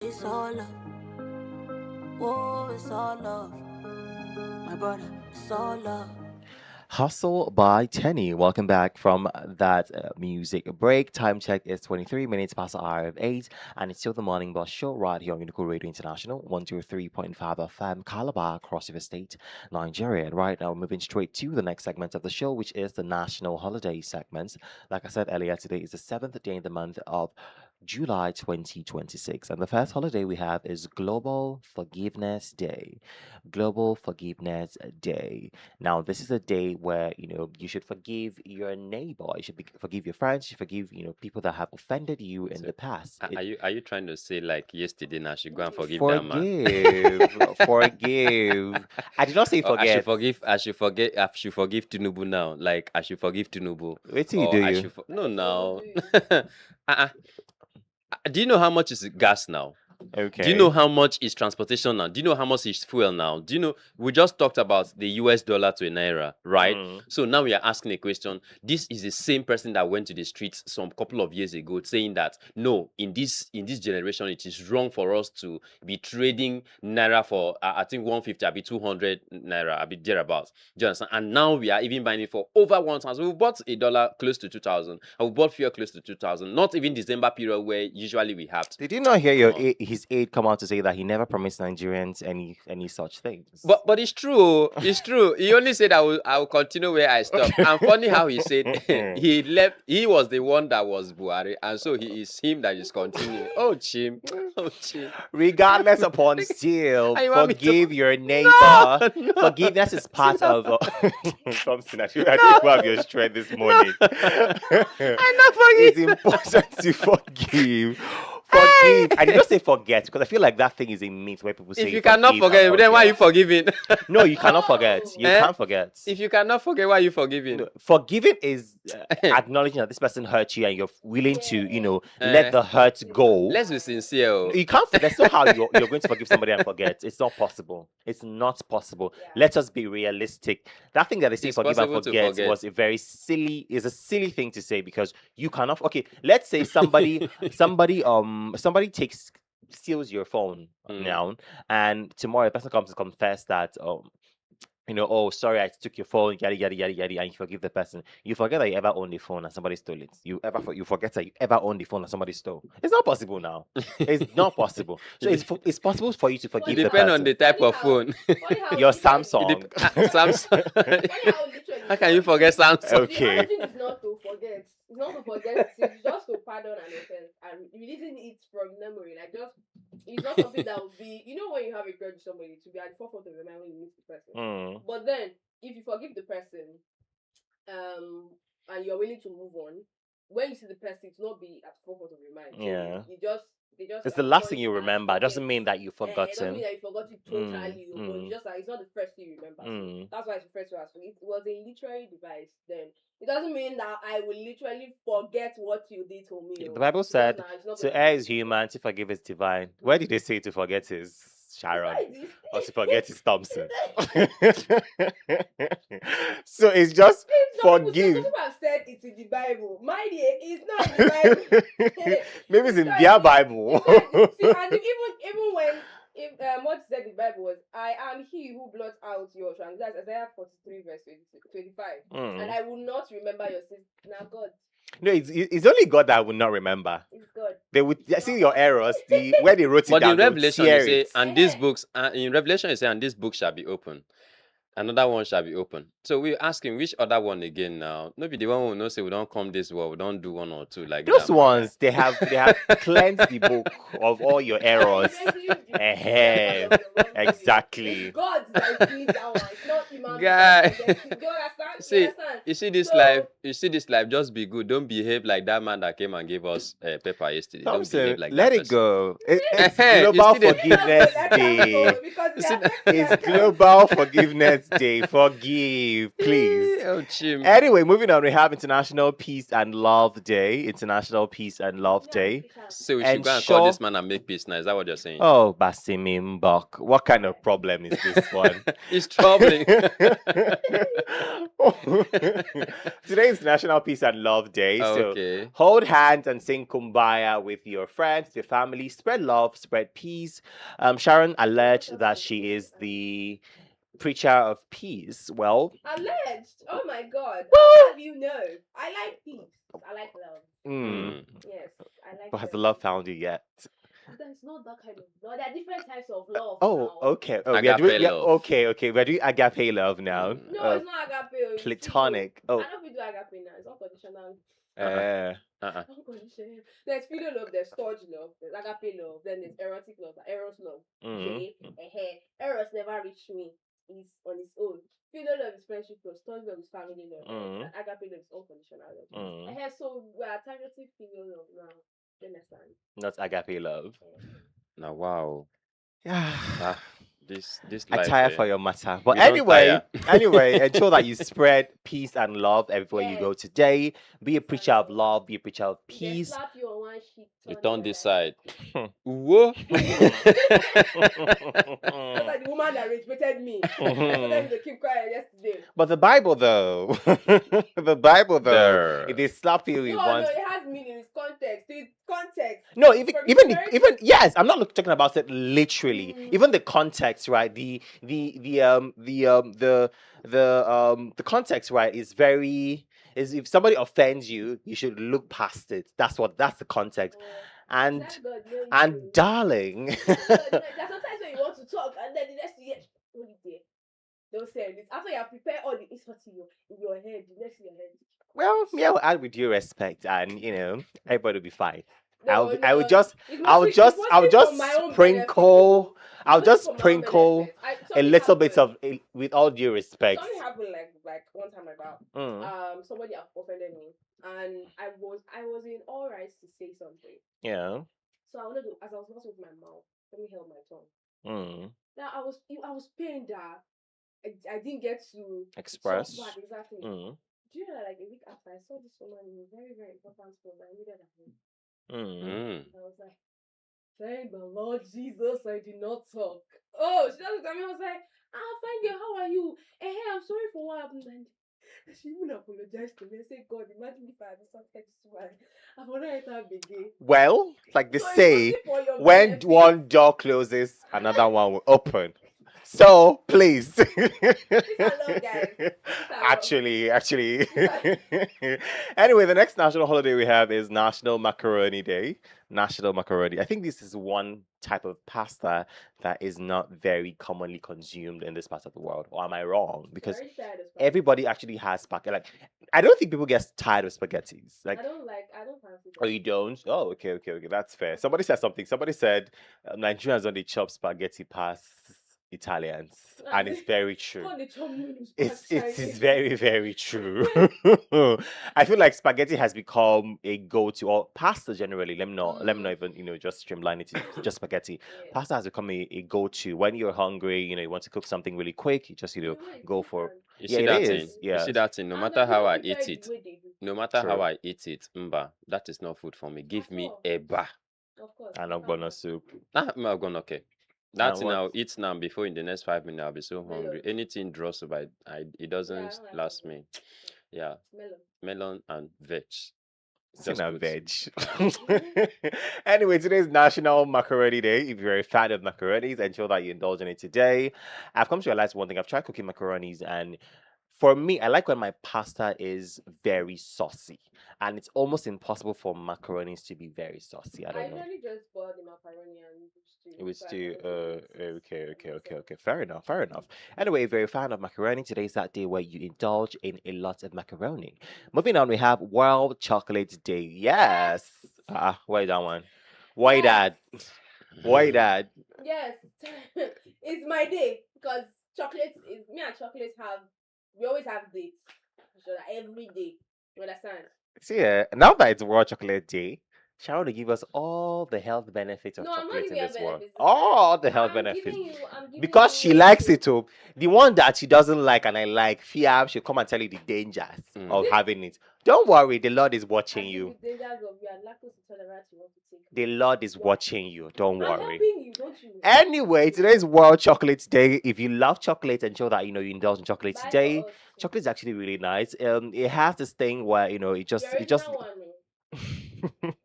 it's all love. Oh, it's all love. My brother, it's all love. Hustle by Tenny. Welcome back from that music break. Time check is 23 minutes past the hour of 8, and it's still the Morning Boss Show right here on Unico Radio International, 103.5 FM, Calabar, Cross River State, Nigeria. And right now, we're moving straight to the next segment of the show, which is the National Holiday segment. Like I said earlier, today is the 7th day in the month of July 2026. And the first holiday we have is Global Forgiveness Day. Global Forgiveness Day. Now, this is a day where, you should forgive your neighbor. You should forgive your friends. You should forgive, people that have offended you in So, the past. are you trying to say like yesterday now I should go and forgive that man? Forgive. I did not say Or forget. I should forgive Tinubu now. Like I should forgive Tinubu. Wait till you Or do I you. should no now. uh-uh. Do you know how much is gas now? Do you Okay. know how much is transportation now? Do you know how much is fuel now? Do you know we just talked about the US dollar to a naira, right? Mm. So now we are asking a question. This is the same person that went to the streets some couple of years ago saying that no, in this generation it is wrong for us to be trading naira for I think 150, I be 200 naira, I be thereabouts. Do you understand? And now we are even buying it for over 1,000. We bought a dollar close to 2,000, and we bought fuel close to 2,000. Not even December period where usually we have Did you not hear uh, his aide come out to say that he never promised Nigerians any such things? But it's true. It's true. He only said I will continue where I stopped. And funny how he said he left. He was the one that was Buhari, and so he is him that is continuing. Oh Chim. Oh Chim. Regardless upon still, And you want me to- forgive your neighbor. No. Forgiveness is part of something. I think you have your strength this morning. I'm not It's forgetting. important to forgive. Forgive. I did not say forget because I feel like that thing is a myth where people say If you cannot forgive and forget, then why are you forgiving? No, you cannot forget. You Eh? can't forget. If you cannot forget, why are you forgiving? No, forgiving is acknowledging that this person hurt you and you're willing to, Eh. let the hurt go. Let's be sincere. Oh. You can't. That's not how you're going to forgive somebody and forget. It's not possible. It's not possible. Let us be realistic. That thing that they say It's forgive and possible to forget forget. was a silly thing to say because you cannot. Okay, let's say somebody steals your phone Mm. now, and tomorrow a person comes to confess that oh, sorry, I took your phone, yada yada yada yada, and you forgive the person. You forget that you ever owned the phone and somebody stole it. You forget that you ever owned the phone and somebody stole. It's not possible now. It's not possible. So it's possible for you to It forgive the depends person. on the type of phone. Your Samsung. Samsung. How can you forget Samsung? Okay. The origin is not to forget. It's not to forget. It's just to pardon an offense and releasing it from memory. Like it's not something that would be. When you have a grudge with somebody, to be at the forefront of your mind when you meet the person. Mm. But then, if you forgive the person, and you're willing to move on, when you see the person, it's not be at the forefront of your mind. So Yeah. they just. It's the last thing avoid you it and remember. It doesn't forget. mean that you've It doesn't forgotten. mean that you forgot it totally, but mm. it's just like it's not the first thing you remember. So Mm. that's why it's referred to as it was a literary device. Then it doesn't mean that I will literally forget what you did to me. The Bible said, Because now it's not to gonna err be- is human, to forgive is divine. Where did they say to forget is Sharon? Why is Or to forget is Thompson? So it's just forgive. Some people have said it's in the Bible. My dear, it's not in the Bible. Maybe it's in It's their not- Bible. See, and even when what said in the Bible was, I am he who blots out your transgressions, Isaiah 43 verse 25. And Mm. I will not remember your sins. Now God, No, it's only God that will not remember. it's God. They would see your errors. Where they wrote it But down, in they would Revelation, tear you say, it. and these books, in Revelation, you say, and this book shall be open. Another one shall be open. So we ask him which other one again now. Maybe the one who knows say we don't come this way, we don't do one or two like Those that. ones, they have cleansed the book of all your errors. Exactly. It's God that is doing that one. It's not human. Guy. being that forgets it. Do you understand? See, You understand? you see this So- life. You see this life. Just be good. Don't behave like that man that came and gave us pepper yesterday. Don't Thompson, behave like let that it go. It's You Global see the- Forgiveness Day. Because See, they are- It's Global Forgiveness Day. Forgive, please. Oh, chim. Anyway, moving on, we have International Peace and Love Day. International Peace and Love Day. So we should go and call this man and make peace now. Is that what you're saying? Oh, Basimi Mbok. What kind of problem is this one? It's troubling. Today is National Peace and Love Day. Okay. So hold hands and sing Kumbaya with your friends, your family. Spread love, spread peace. Sharon alleged that she is the preacher of peace. Well, Alleged. Oh my God. How have you know? I like peace. I like love. Yes, I like. but has the them. love found you yet? That's not that kind of love. There are different types of love. Oh, now. okay. Oh, we are Agape doing, yeah, love. okay. We're doing agape love now. No, it's not agape. It's Platonic. philo. Oh, I know we do agape now. It's unconditional. uh, Unconditional. There's philo love. There's storge love. There's agape love. Then there's erotic love. Eros love. mhm. Eros never reached me. He's on his own. Philo love is friendship love. Storge love is family love. Mhm. And agape love is unconditional love. Mhm. So we are targeting philo love now. You understand? Not agape love. Now, wow. Yeah. Ah, this I life. tire for your matter. But You don't anyway, tire. ensure that you spread peace and love everywhere you go Yes. today. Be a preacher of love, be a preacher of They peace. slap you on one cheek. You the turn this other. side. Whoa. That's like the woman that respected me. I told them to keep quiet yesterday. But the Bible, though, the Bible, though, There. if they slap you, No, once. it has meaning. It's context. It's context. No, even From even very- even yes, I'm not talking about it literally. Mm. Even the context, right? The context, right, is very is if somebody offends you, you should look past it. That's the context. And Thank God, no, you. and darling, There's sometimes when you want to talk and then the next thing you get only there. Don't say this. After you have prepared all the insults in your head, the next thing in your head. well, yeah, I'll add with due respect, and everybody will be fine. No, I would just it's I'll mostly- just it's I'll mostly just for my own sprinkle benefit. I'll It's just mostly for my own sprinkle benefit. a Something little bit happened. with all due respect. Something happened like one time about somebody offended me and I was in all rights to say something. Yeah. So I wanted to, as I was not with my mouth, let me held my tongue. Mm. Now I was pained that I didn't get to Express. talk back exactly. Mm. Do you know, like a week after I saw this woman in a very, very important phone that I needed at home. Mm. I was like, thank the Lord Jesus I did not talk. Oh, she doesn't tell me. I was like, fine girl, how are you? Hey, I'm sorry for what happened. And she even apologized to me and said, God, imagine if I had something to my I would not have been gay. Well, like they So it's say, mostly for your when benefit. one door closes, another one will open. So please. These are love, guys. These are love. Actually. Anyway, the next national holiday we have is National Macaroni Day. National macaroni. I think this is one type of pasta that is not very commonly consumed in this part of the world. Or am I wrong? Because Very sad as well. everybody actually has spaghetti. Like, I don't think people get tired of spaghettis. Like, I don't fancy oh, you don't? Oh, okay. That's fair. Somebody said something. Somebody said Nigerians don't they chop spaghetti past Italians, and it's very true. Oh, they chop noodles It's past Chinese. very, very true. I feel like spaghetti has become a go-to, or pasta generally. Let me not even just streamline it to just spaghetti. Yeah. Pasta has become a go-to when you're hungry. You want to cook something really quick. You just Really go for. different. You Yeah, see it that is, thing? You yes. see that thing? No And matter they how don't I prepare eat the it, way they do. no matter how True. I eat it, that is not food for me. Give At me all. a bar. Of course. And you ogbono can't. soup. I'm gonna okay. And That thing what? I'll eat now before in the next 5 minutes I'll be so hungry. Melon. Anything draws over, it Yeah, doesn't I don't like last melon. me. Yeah, Melon. melon and veg. Seen Just a put. veg. Anyway, today's National Macaroni Day. If you're a fan of macaronis, ensure that you indulge in it today. I've come to realize one thing. I've tried cooking macaronis, and for me, I like when my pasta is very saucy, and it's almost impossible for macaronis to be very saucy. I I don't know. usually just boil the macaroni and stew. It was so I too don't really mix it. okay. Fair enough. Anyway, if you're a fan of macaroni, today's that day where you indulge in a lot of macaroni. Moving on, we have World Chocolate Day. Yes. Why that one? Why Yes. that? Why that? Yes, it's my day because chocolate is me and chocolate we always have dates. So that every day. You understand? See, now that it's World Chocolate Day, Sharon to give us all the health benefits of No, I'm not chocolates in giving you this world. benefits. All the health I'm benefits. giving Because you she likes it too. The one that she doesn't like and I like, Fiam, she'll come and tell you the dangers of having it. Don't worry, the Lord is watching you. the dangers of you are lactose intolerant you want to take. The Lord is watching you. Don't I'm worry. helping you, don't you? Anyway, today's World Chocolate Day. If you love chocolate, ensure that you know you indulge in chocolate Buy today. for us. Chocolate is actually really nice. It has this thing where you know The original one, no.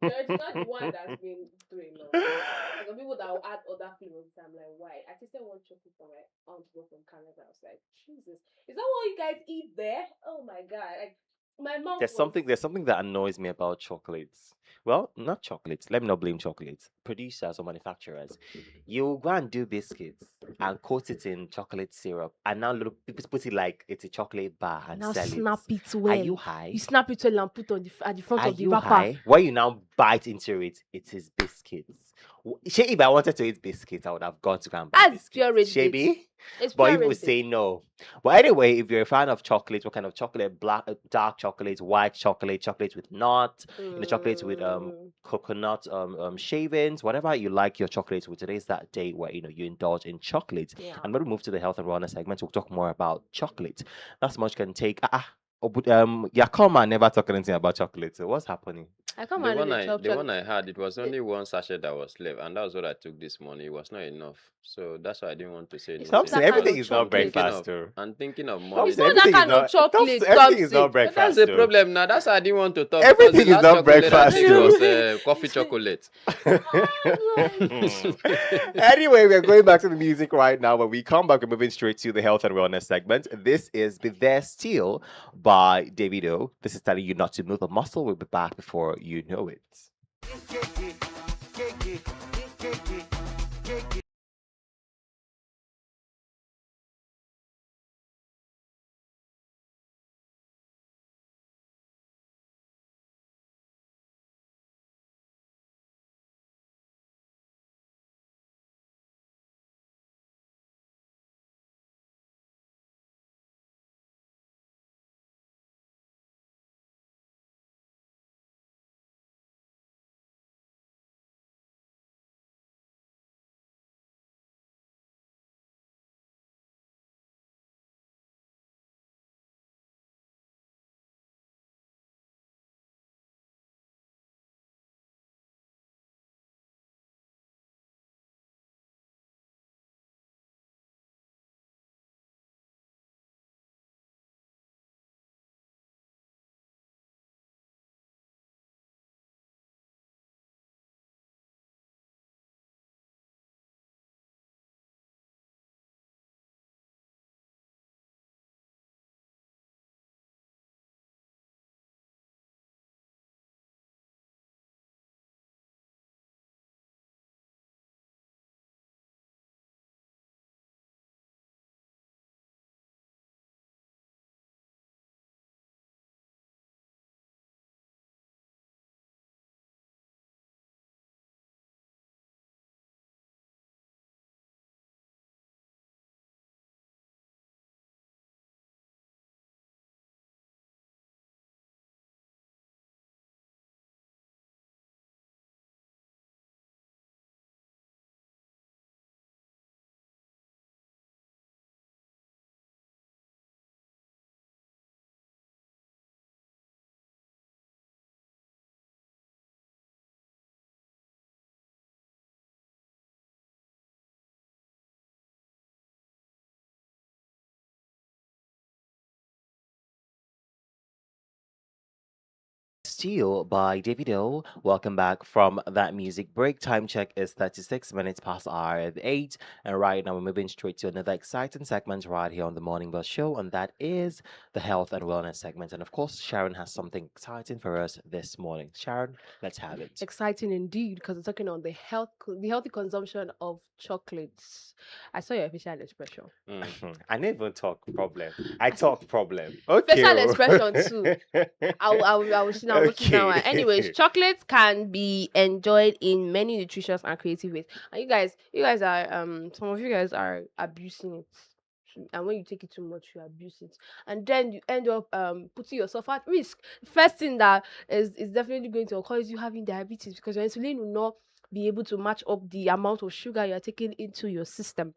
The original one that's been doing now. There's some people that will add other flavors. I'm like, why? I tasted one chocolate from my aunt from Canada. I was like, Jesus, is that what you guys eat there? Oh my god! Like my mouth there's something that annoys me about chocolates. Well, not chocolates. Let me not blame chocolates. Producers or manufacturers. You go and do biscuits and coat it in chocolate syrup, and now little people put it like it's a chocolate bar and now sell snap it. it well. Are you high? You snap it well and put on at the front Are of the you wrapper. high? When you now bite into it, it is biscuits. Shey, if I wanted to eat biscuits, I would have gone to go and buy That's biscuits. pure rage bait. Shebi? It's But pure people rage bait. say no. But anyway, if you're a fan of chocolate, what kind of chocolate? Black, dark chocolate, white chocolate, chocolate with nut, chocolates with coconut shavings, whatever you like your chocolates with. Today's that day where you indulge in chocolate. Yeah. And when we move to the health and wellness segment, we'll talk more about chocolate. Not so much can take Yakoma never talk anything about chocolate. So what's happening? I come The and one the I chop the chop. one I had, it was only one sachet that was left, and that was what I took this morning. It was not enough, so that's why I didn't want to say It's anything. not Stop saying that kind everything of is not chocolate. breakfast. Too. I'm thinking of Stop money. It's saying not that everything is kind of not. Stop chocolate. saying everything is Stop not it. breakfast. That's the too. problem now. That's why I didn't want to talk. Everything because is the last not chocolate I breakfast, did too. was coffee chocolate. Anyway, we're going back to the music right now. When we come back, we're moving straight to the health and wellness segment. This is Be There Still by Davido. This is telling you not to move a muscle. We'll be back before you know it. Steel by Davido. Welcome back from that music break. Time check is 36 minutes past hour of 8. And right now we're moving straight to another exciting segment right here on the Morning Bus Show, and that is the health and wellness segment. And of course, Sharon has something exciting for us this morning. Sharon, let's have it. Exciting indeed, because we're talking on the healthy consumption of chocolates. I saw your facial expression. I never talk problem. I talk problem. Okay. Facial expression too. I will sit down. Sit down. Anyways, chocolates can be enjoyed in many nutritious and creative ways. And you guys are some of you guys are abusing it. and when you take it too much, you abuse it, and then you end up putting yourself at risk. First thing that is definitely going to occur is you having diabetes, because your insulin will not be able to match up the amount of sugar you're taking into your system.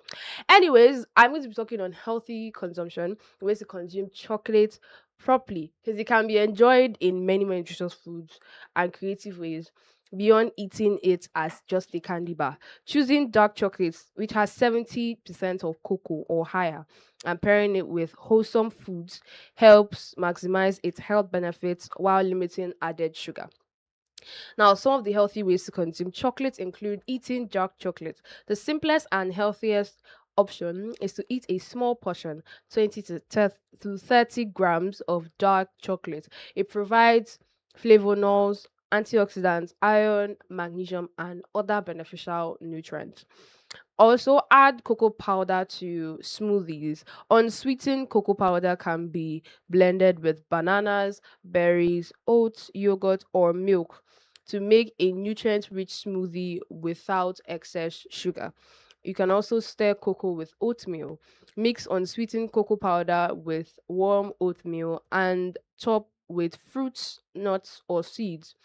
Anyways, I'm going to be talking on healthy consumption, ways to consume chocolate properly, because it can be enjoyed in many, many nutritious foods and creative ways beyond eating it as just a candy bar. Choosing dark chocolates, which has 70% of cocoa or higher, and pairing it with wholesome foods helps maximize its health benefits while limiting added sugar. Now, some of the healthy ways to consume chocolate include eating dark chocolate. The simplest and healthiest option is to eat a small portion, 20 to 30 grams of dark chocolate. It provides flavonols, antioxidants, iron, magnesium, and other beneficial nutrients. Also, add cocoa powder to smoothies. Unsweetened cocoa powder can be blended with bananas, berries, oats, yogurt, or milk to make a nutrient rich smoothie without excess sugar. You can also stir cocoa with oatmeal. Mix unsweetened cocoa powder with warm oatmeal and top with fruits, nuts, or seeds.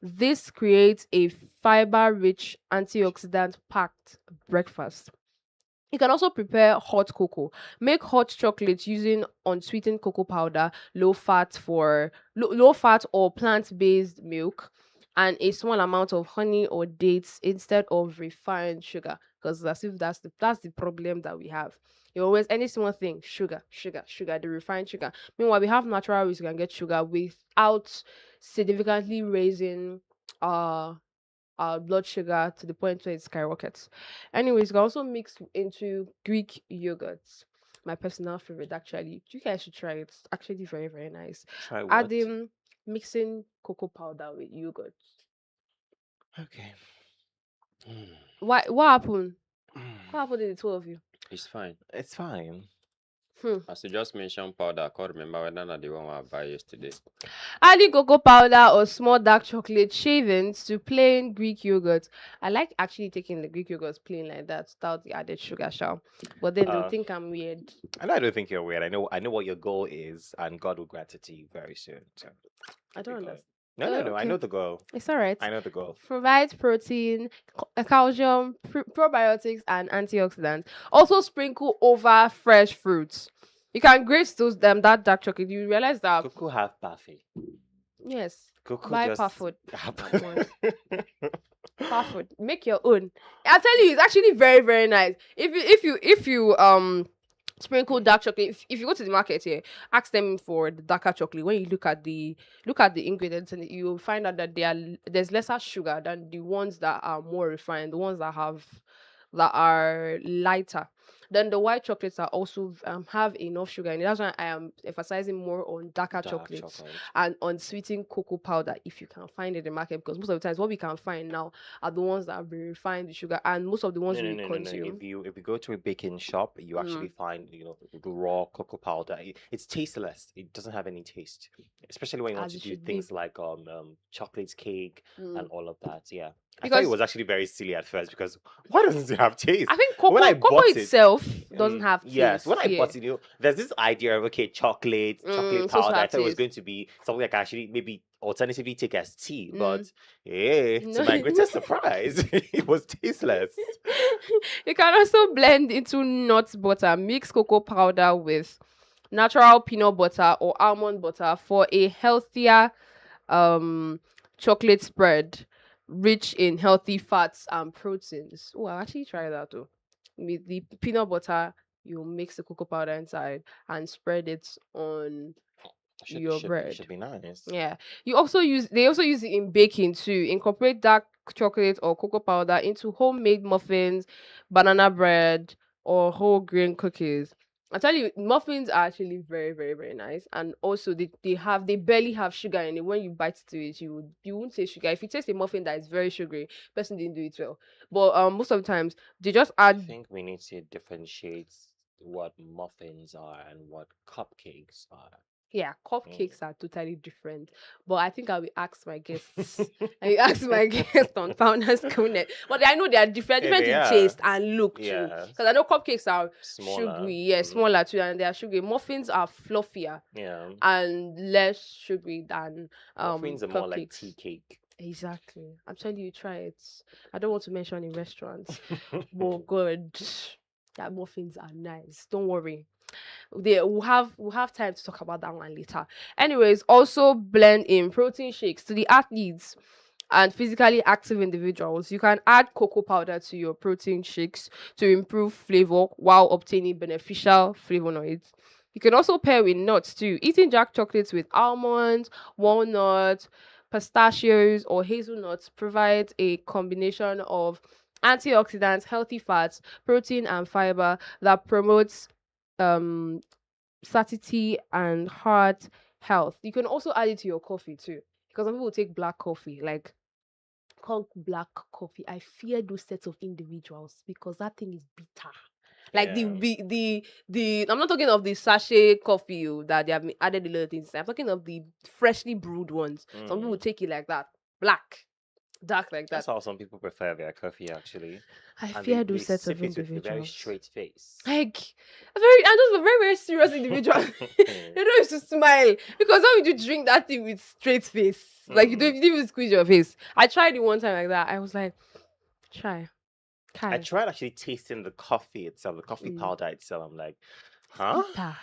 This creates a fiber rich, antioxidant packed breakfast. You can also prepare hot cocoa. Make hot chocolate using unsweetened cocoa powder, low fat or plant based milk, and a small amount of honey or dates instead of refined sugar. Because as if that's the problem that we have. You always any small thing, sugar, sugar, sugar, the refined sugar. Meanwhile, we have natural ways you can get sugar without significantly raising uh our blood sugar to the point where it skyrockets. Anyways, you can also mix into Greek yogurts. My personal favorite, actually. You guys should try it. It's actually very, very nice. Try what? Adding mixing cocoa powder with yogurt. Okay. Mm, Why? What happened? mm. What happened to the two of you? It's fine. It's fine. As you just mentioned powder, I can't remember whether not the one I buy yesterday. Adding cocoa powder or small dark chocolate shavings to plain Greek yogurt. I like actually taking the Greek yogurt plain like that without the added sugar shell. But then they'll Uh, think I'm weird. and I don't think you're weird. I know what your goal is, and God will grant it to you very soon. So I don't understand. no. I Okay. know the goal. It's all right. I know the goal. Provides protein, calcium, probiotics, and antioxidants. Also sprinkle over fresh fruits. You can grate those that dark chocolate. You realize that Cocoa have parfait. yes, Cocoa buy just parfood. happen. Parfood. Make your own. I tell you, it's actually very very nice. If you sprinkle dark chocolate, if you go to the market here, ask them for the darker chocolate. When you look at the ingredients, and you'll find out that there's lesser sugar than the ones that are more refined, the ones that are lighter. Then the white chocolates are also have enough sugar, and that's why I am emphasizing more on darker Dark chocolates chocolate. and on sweetened cocoa powder if you can find it in the market, because most of the times what we can find now are the ones that have been refined with sugar, and most of the ones No, no, we no, no, no. consume. If you go to a baking shop, you actually find the raw cocoa powder. It's tasteless. It doesn't have any taste, especially when you want As to it do should be. things like chocolate cake and all of that. Yeah, I thought it Because was actually very silly at first because why doesn't it have taste? I think When I cocoa bought it, itself doesn't have taste. yes, when I yeah. bought it, there's this idea of okay, chocolate So powder. I have thought it was taste. going to be something I can actually maybe alternatively take as tea, Mm. but to No. my greatest surprise, it was tasteless. You can also blend into nut butter. Mix cocoa powder with natural peanut butter or almond butter for a healthier um chocolate spread rich in healthy fats and proteins. Oh, I'll actually try that too. With the peanut butter, you mix the cocoa powder inside and spread it on your bread. Should be nice. Yeah. They also use it in baking too. Incorporate dark chocolate or cocoa powder into homemade muffins, banana bread, or whole grain cookies. I tell you, muffins are actually very, very, very nice. And also they barely have sugar in it. When you bite into it, you won't say sugar. If you taste a muffin that is very sugary, person didn't do it well. But most of the times they just I add think we need to differentiate what muffins are and what cupcakes are. Yeah, Mm. cupcakes are totally different. But I think I will ask my guests. I will ask my guests on Founders Connect. But I know they are different, Yeah, different they in are. taste and look too. Yeah. Because I know cupcakes are Smaller. sugary, yeah, Mm. smaller too, and they are sugary. Muffins are fluffier Yeah. and less sugary than Muffins are more like tea cupcakes. cake. Exactly. I'm telling you, try it. I don't want to mention in restaurants, but good. That muffins are nice. Don't worry. We'll have time to talk about that one later. Anyways, also blend in protein shakes to the athletes and physically active individuals. You can add cocoa powder to your protein shakes to improve flavor while obtaining beneficial flavonoids. You can also pair with nuts too. Eating dark chocolates with almonds, walnuts, pistachios, or hazelnuts provides a combination of antioxidants, healthy fats, protein, and fiber that promotes um satiety and heart health. You can also add it to your coffee too. Because some people take black coffee, like called black coffee. I fear those sets of individuals because that thing is bitter. Like Yeah. the I'm not talking of the sachet coffee that they have added a lot of things. I'm talking of the freshly brewed ones. Some people Mm. take it like that, black, dark like That's that. how some people prefer their coffee, actually. I And fear they those sets of sip it with a very individuals. straight face. Like and those are very, very serious individuals. They don't used to smile. Because how would you drink that thing with straight face? Like you didn't even squeeze your face. I tried it one time like that. I was like, try. I Kai. tried actually tasting the coffee itself, the coffee Mm. powder itself. I'm like, It's huh? bitter.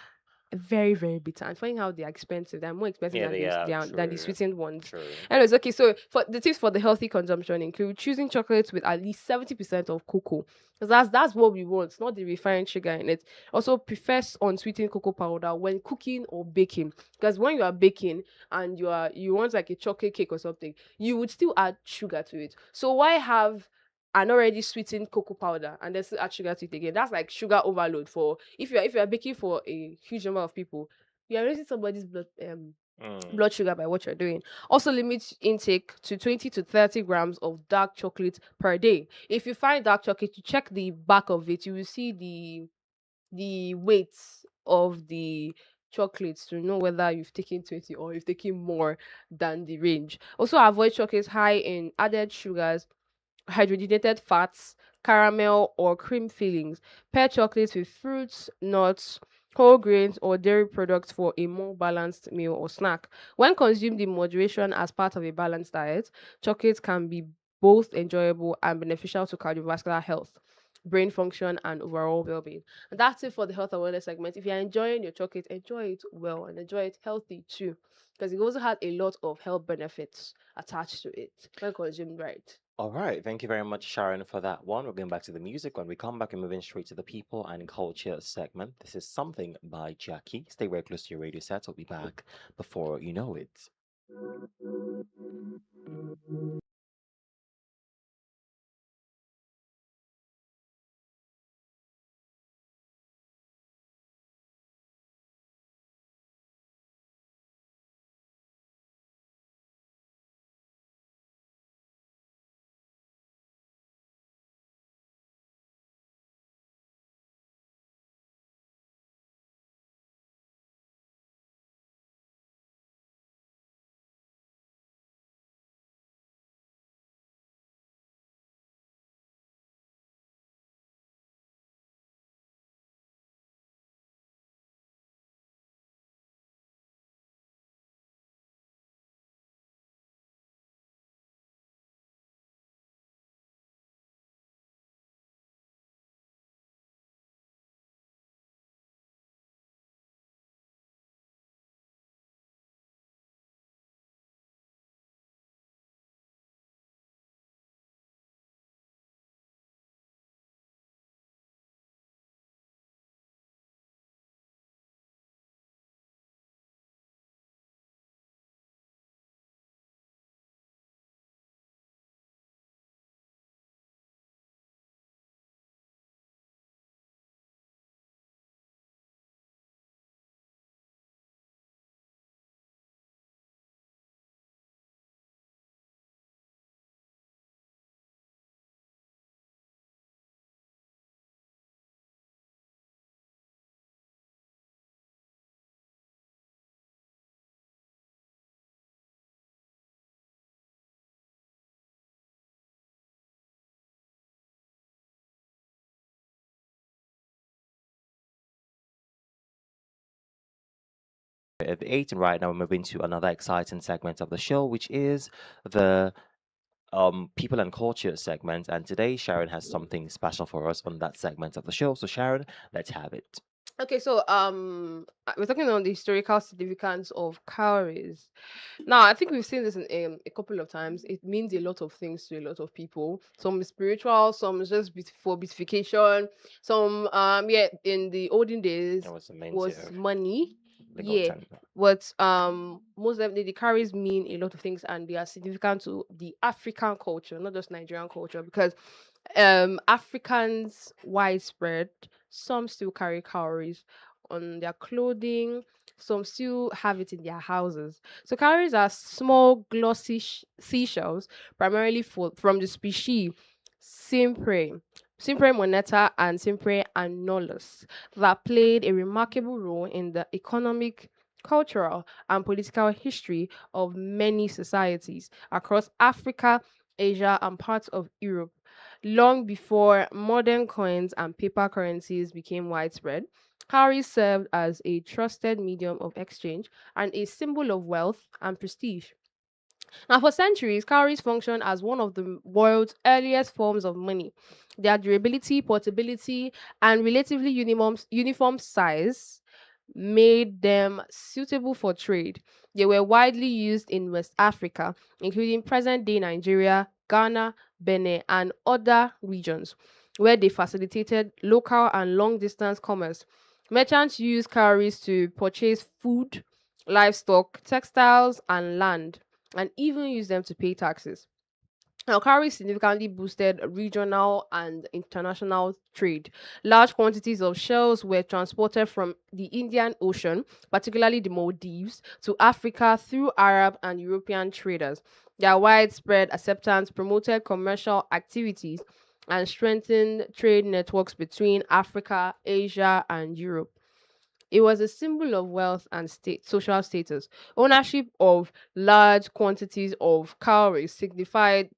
Very, very bitter. And finding how they're expensive. They're more expensive Yeah, than they are. than the True. sweetened ones. True. Anyways, okay, so for the tips for the healthy consumption include choosing chocolates with at least 70% of cocoa. Because that's what we want, not the refined sugar in it. Also, prefers unsweetened cocoa powder when cooking or baking. Because when you are baking and you want like a chocolate cake or something, you would still add sugar to it. So why have an already sweetened cocoa powder and then still add sugar to it again? That's like sugar overload for if you're baking for a huge number of people, you are raising somebody's Mm. blood sugar by what you're doing. Also, limit intake to 20 to 30 grams of dark chocolate per day. If you find dark chocolate, you check the back of it, you will see the weight of the chocolates to know whether you've taken 20 or you've taken more than the range. Also, avoid chocolates high in added sugars, hydrogenated fats, caramel, or cream fillings. Pair chocolates with fruits, nuts, whole grains, or dairy products for a more balanced meal or snack. When consumed in moderation as part of a balanced diet, chocolates can be both enjoyable and beneficial to cardiovascular health, brain function, and overall well-being. And that's it for the health awareness segment. If you're enjoying your chocolate, enjoy it well and enjoy it healthy too, because it also has a lot of health benefits attached to it when consumed right. All right. Thank you very much, Sharon, for that one. We're going back to the music. When we come back, we're moving straight to the people and culture segment. This is Something by Jackie. Stay very close to your radio set. We'll be back before you know it. bit of eight, and right now we're moving to another exciting segment of the show, which is the people and culture segment. And today, Sharon has something special for us on that segment of the show. So, Sharon, let's have it. Okay, so we're talking on the historical significance of cowries. Now, I think we've seen this in a couple of times. It means a lot of things to a lot of people. Some is spiritual, some is just for beautification. Some, yeah, in the olden days That was the main was money. legal Yeah, term. but most definitely the carries mean a lot of things, and they are significant to the African culture, not just Nigerian culture, because Africans widespread. Some still carry cowries on their clothing. Some still have it in their houses. So cowries are small, glossy seashells, primarily from the species Simpre, Simpre moneta and Simpre annulus, that played a remarkable role in the economic, cultural, and political history of many societies across Africa, Asia, and parts of Europe. Long before modern coins and paper currencies became widespread, cowries served as a trusted medium of exchange and a symbol of wealth and prestige. Now, for centuries, cowries functioned as one of the world's earliest forms of money. Their durability, portability, and relatively uniform size made them suitable for trade. They were widely used in West Africa, including present day Nigeria, Ghana, Benin, and other regions, where they facilitated local and long distance commerce. Merchants used cowries to purchase food, livestock, textiles, and land, and even use them to pay taxes. Now, cowries significantly boosted regional and international trade. Large quantities of shells were transported from the Indian Ocean, particularly the Maldives, to Africa through Arab and European traders. Their widespread acceptance promoted commercial activities and strengthened trade networks between Africa, Asia, and Europe. It was a symbol of wealth and social status. Ownership of large quantities of cowries signified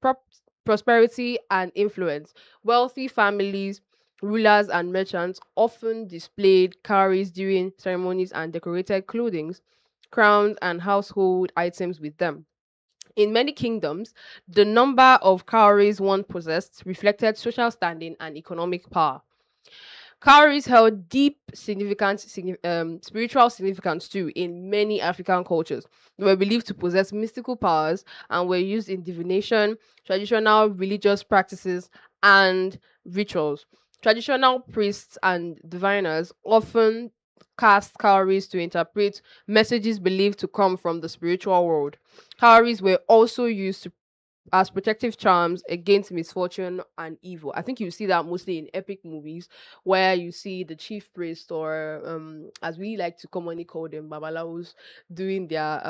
prosperity and influence. Wealthy families, rulers, and merchants often displayed cowries during ceremonies and decorated clothing, crowns, and household items with them. In many kingdoms, the number of cowries one possessed reflected social standing and economic power. Cowries held deep spiritual significance too in many African cultures. They were believed to possess mystical powers and were used in divination, traditional religious practices, and rituals. Traditional priests and diviners often cast cowries to interpret messages believed to come from the spiritual world. Cowries were also used to as protective charms against misfortune and evil. I think you see that mostly in epic movies where you see the chief priest or as we like to commonly call them babalawos doing their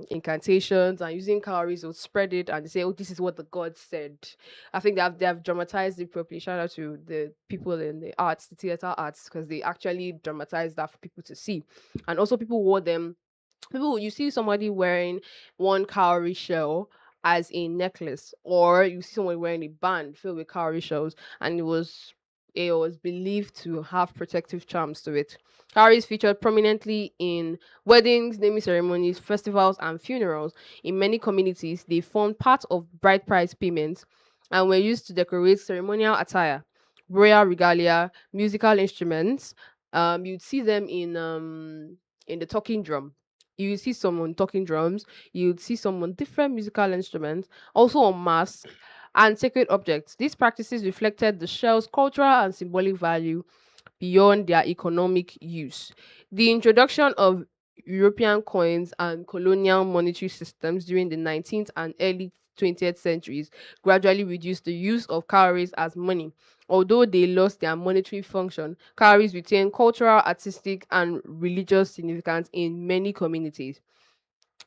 incantations and using cowries to spread it and they say, oh, this is what the god said. I think they have dramatized it properly. Shout out to the people in the arts, the theater arts, because they actually dramatized that for people to see. And also people wore them. People, you see somebody wearing one cowrie shell as a necklace, or you see someone wearing a band filled with cowrie shells, and it was believed to have protective charms to it. Cowries featured prominently in weddings, naming ceremonies, festivals, and funerals. In many communities, they formed part of bride price payments and were used to decorate ceremonial attire, royal regalia, musical instruments. You'd see them in the talking drum. You would see someone talking drums. You'd see someone different musical instruments, also on masks and sacred objects. These practices reflected the shell's cultural and symbolic value beyond their economic use. The introduction of European coins and colonial monetary systems during the 19th and early 20th centuries gradually reduced the use of cowries as money. Although they lost their monetary function, cowries retained cultural, artistic, and religious significance in many communities.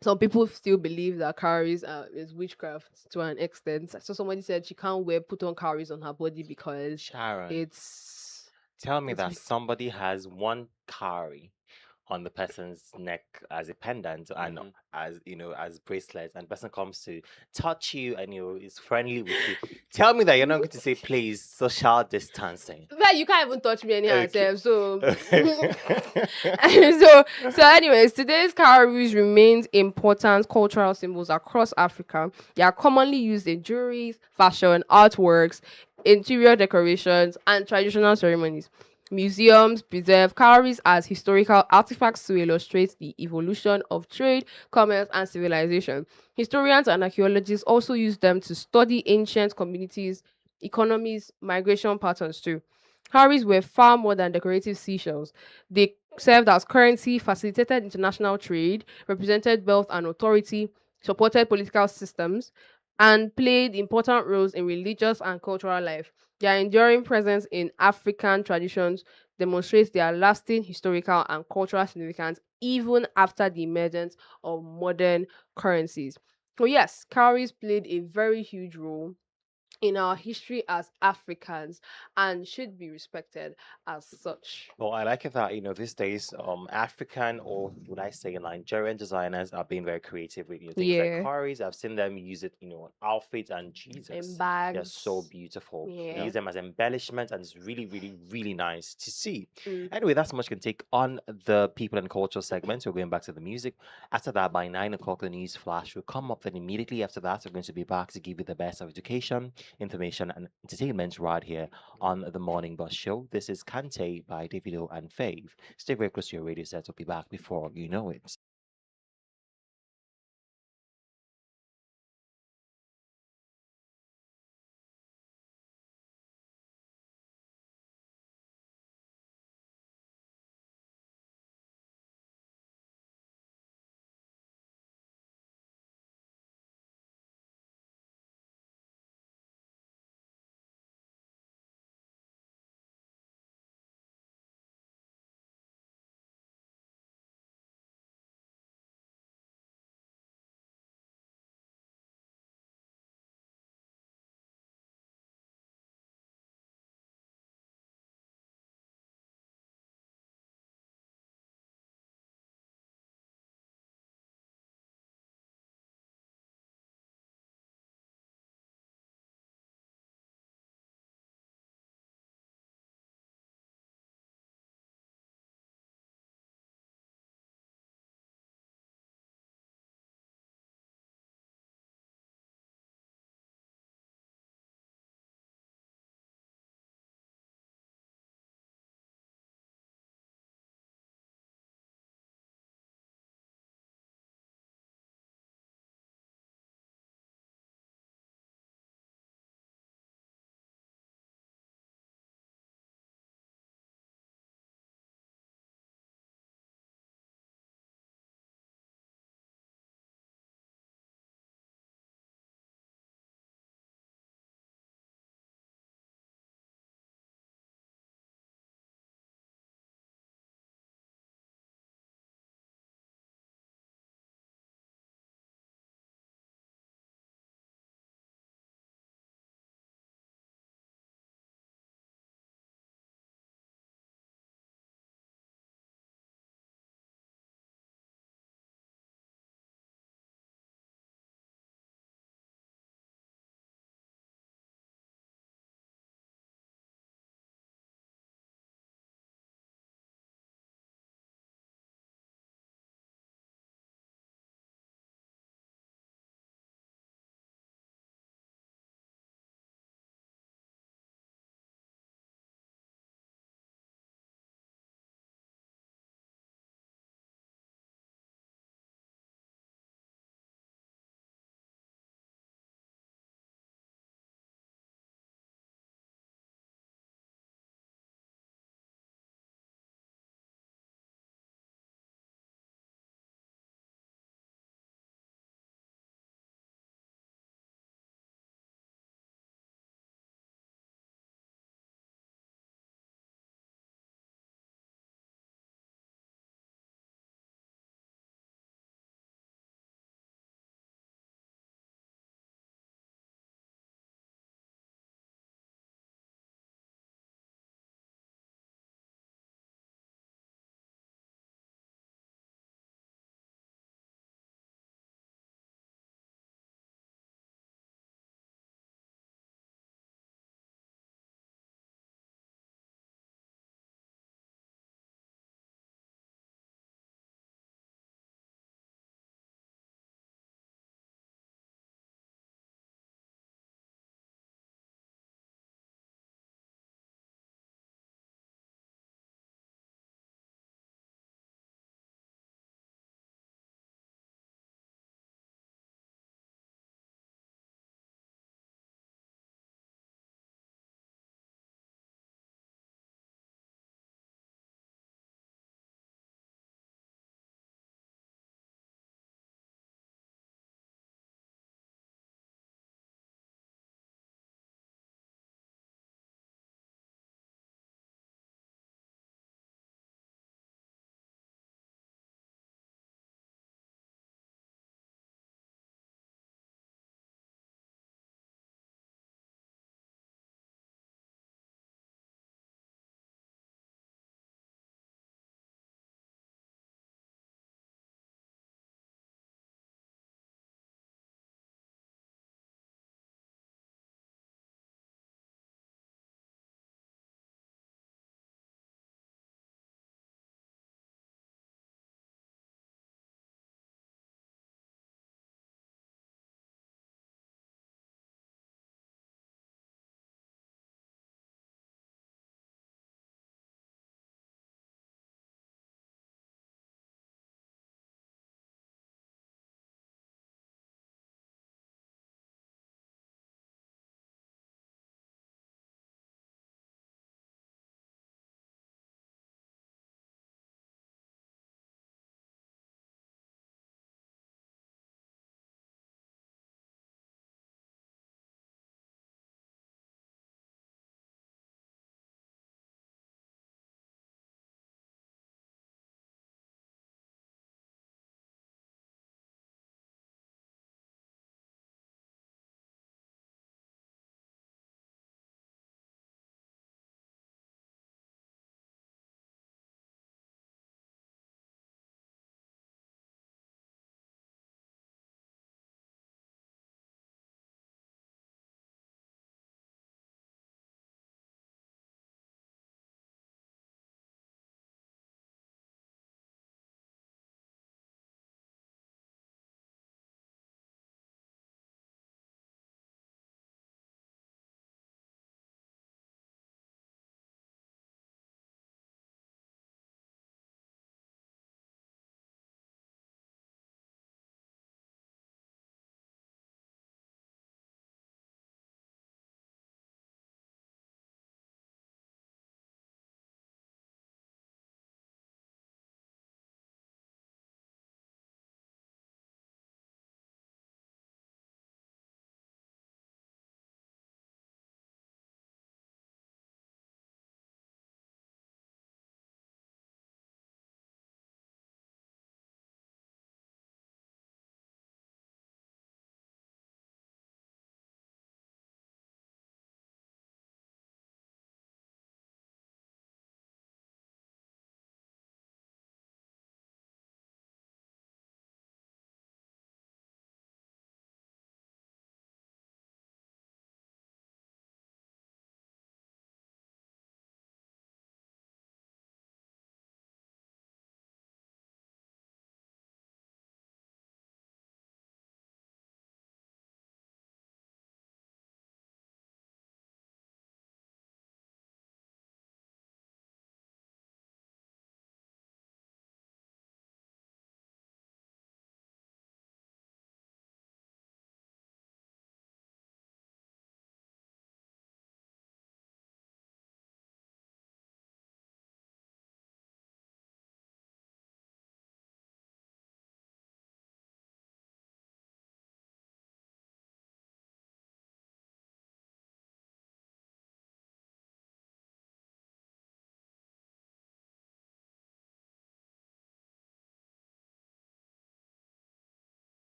Some people still believe that cowries is witchcraft to an extent. So somebody said she can't put on cowries on her body because Sharon, it's tell me it's that somebody has one cowrie on the person's neck as a pendant and Mm-hmm. as as bracelets, and person comes to touch you and is friendly with you, tell me that you're not going to say please social distancing. Well, you can't even touch me anyhow, Okay. sef, so so anyways, today's cowries remains important cultural symbols across Africa. They are commonly used in jewelry, fashion, artworks, interior decorations, and traditional ceremonies. Museums preserve cowries as historical artifacts to illustrate the evolution of trade, commerce, and civilization. Historians and archaeologists also use them to study ancient communities, economies, migration patterns too. Cowries were far more than decorative seashells. They served as currency, facilitated international trade, represented wealth and authority, supported political systems, and played important roles in religious and cultural life. Their enduring presence in African traditions demonstrates their lasting historical and cultural significance even after the emergence of modern currencies. So yes, cowries played a very huge role in our history as Africans and should be respected as such. Well, I like it that, these days, African, or would I say Nigerian designers are being very creative with, things like Yeah. cars. I've seen them use it, on outfits, and And Jesus, they're so bags. beautiful. They Yeah. use them as embellishments, and it's really, really, really nice to see. Mm. Anyway, that's much we can take on the people and culture segment. So we're going back to the music. After that, by 9 o'clock, the news flash will come up. Then immediately after that, we're going to be back to give you the best of education, information, and entertainment right here on the Morning Bus Show. This is Kante by Davido and Fave. Stay very close to your radio set. We'll be back before you know it.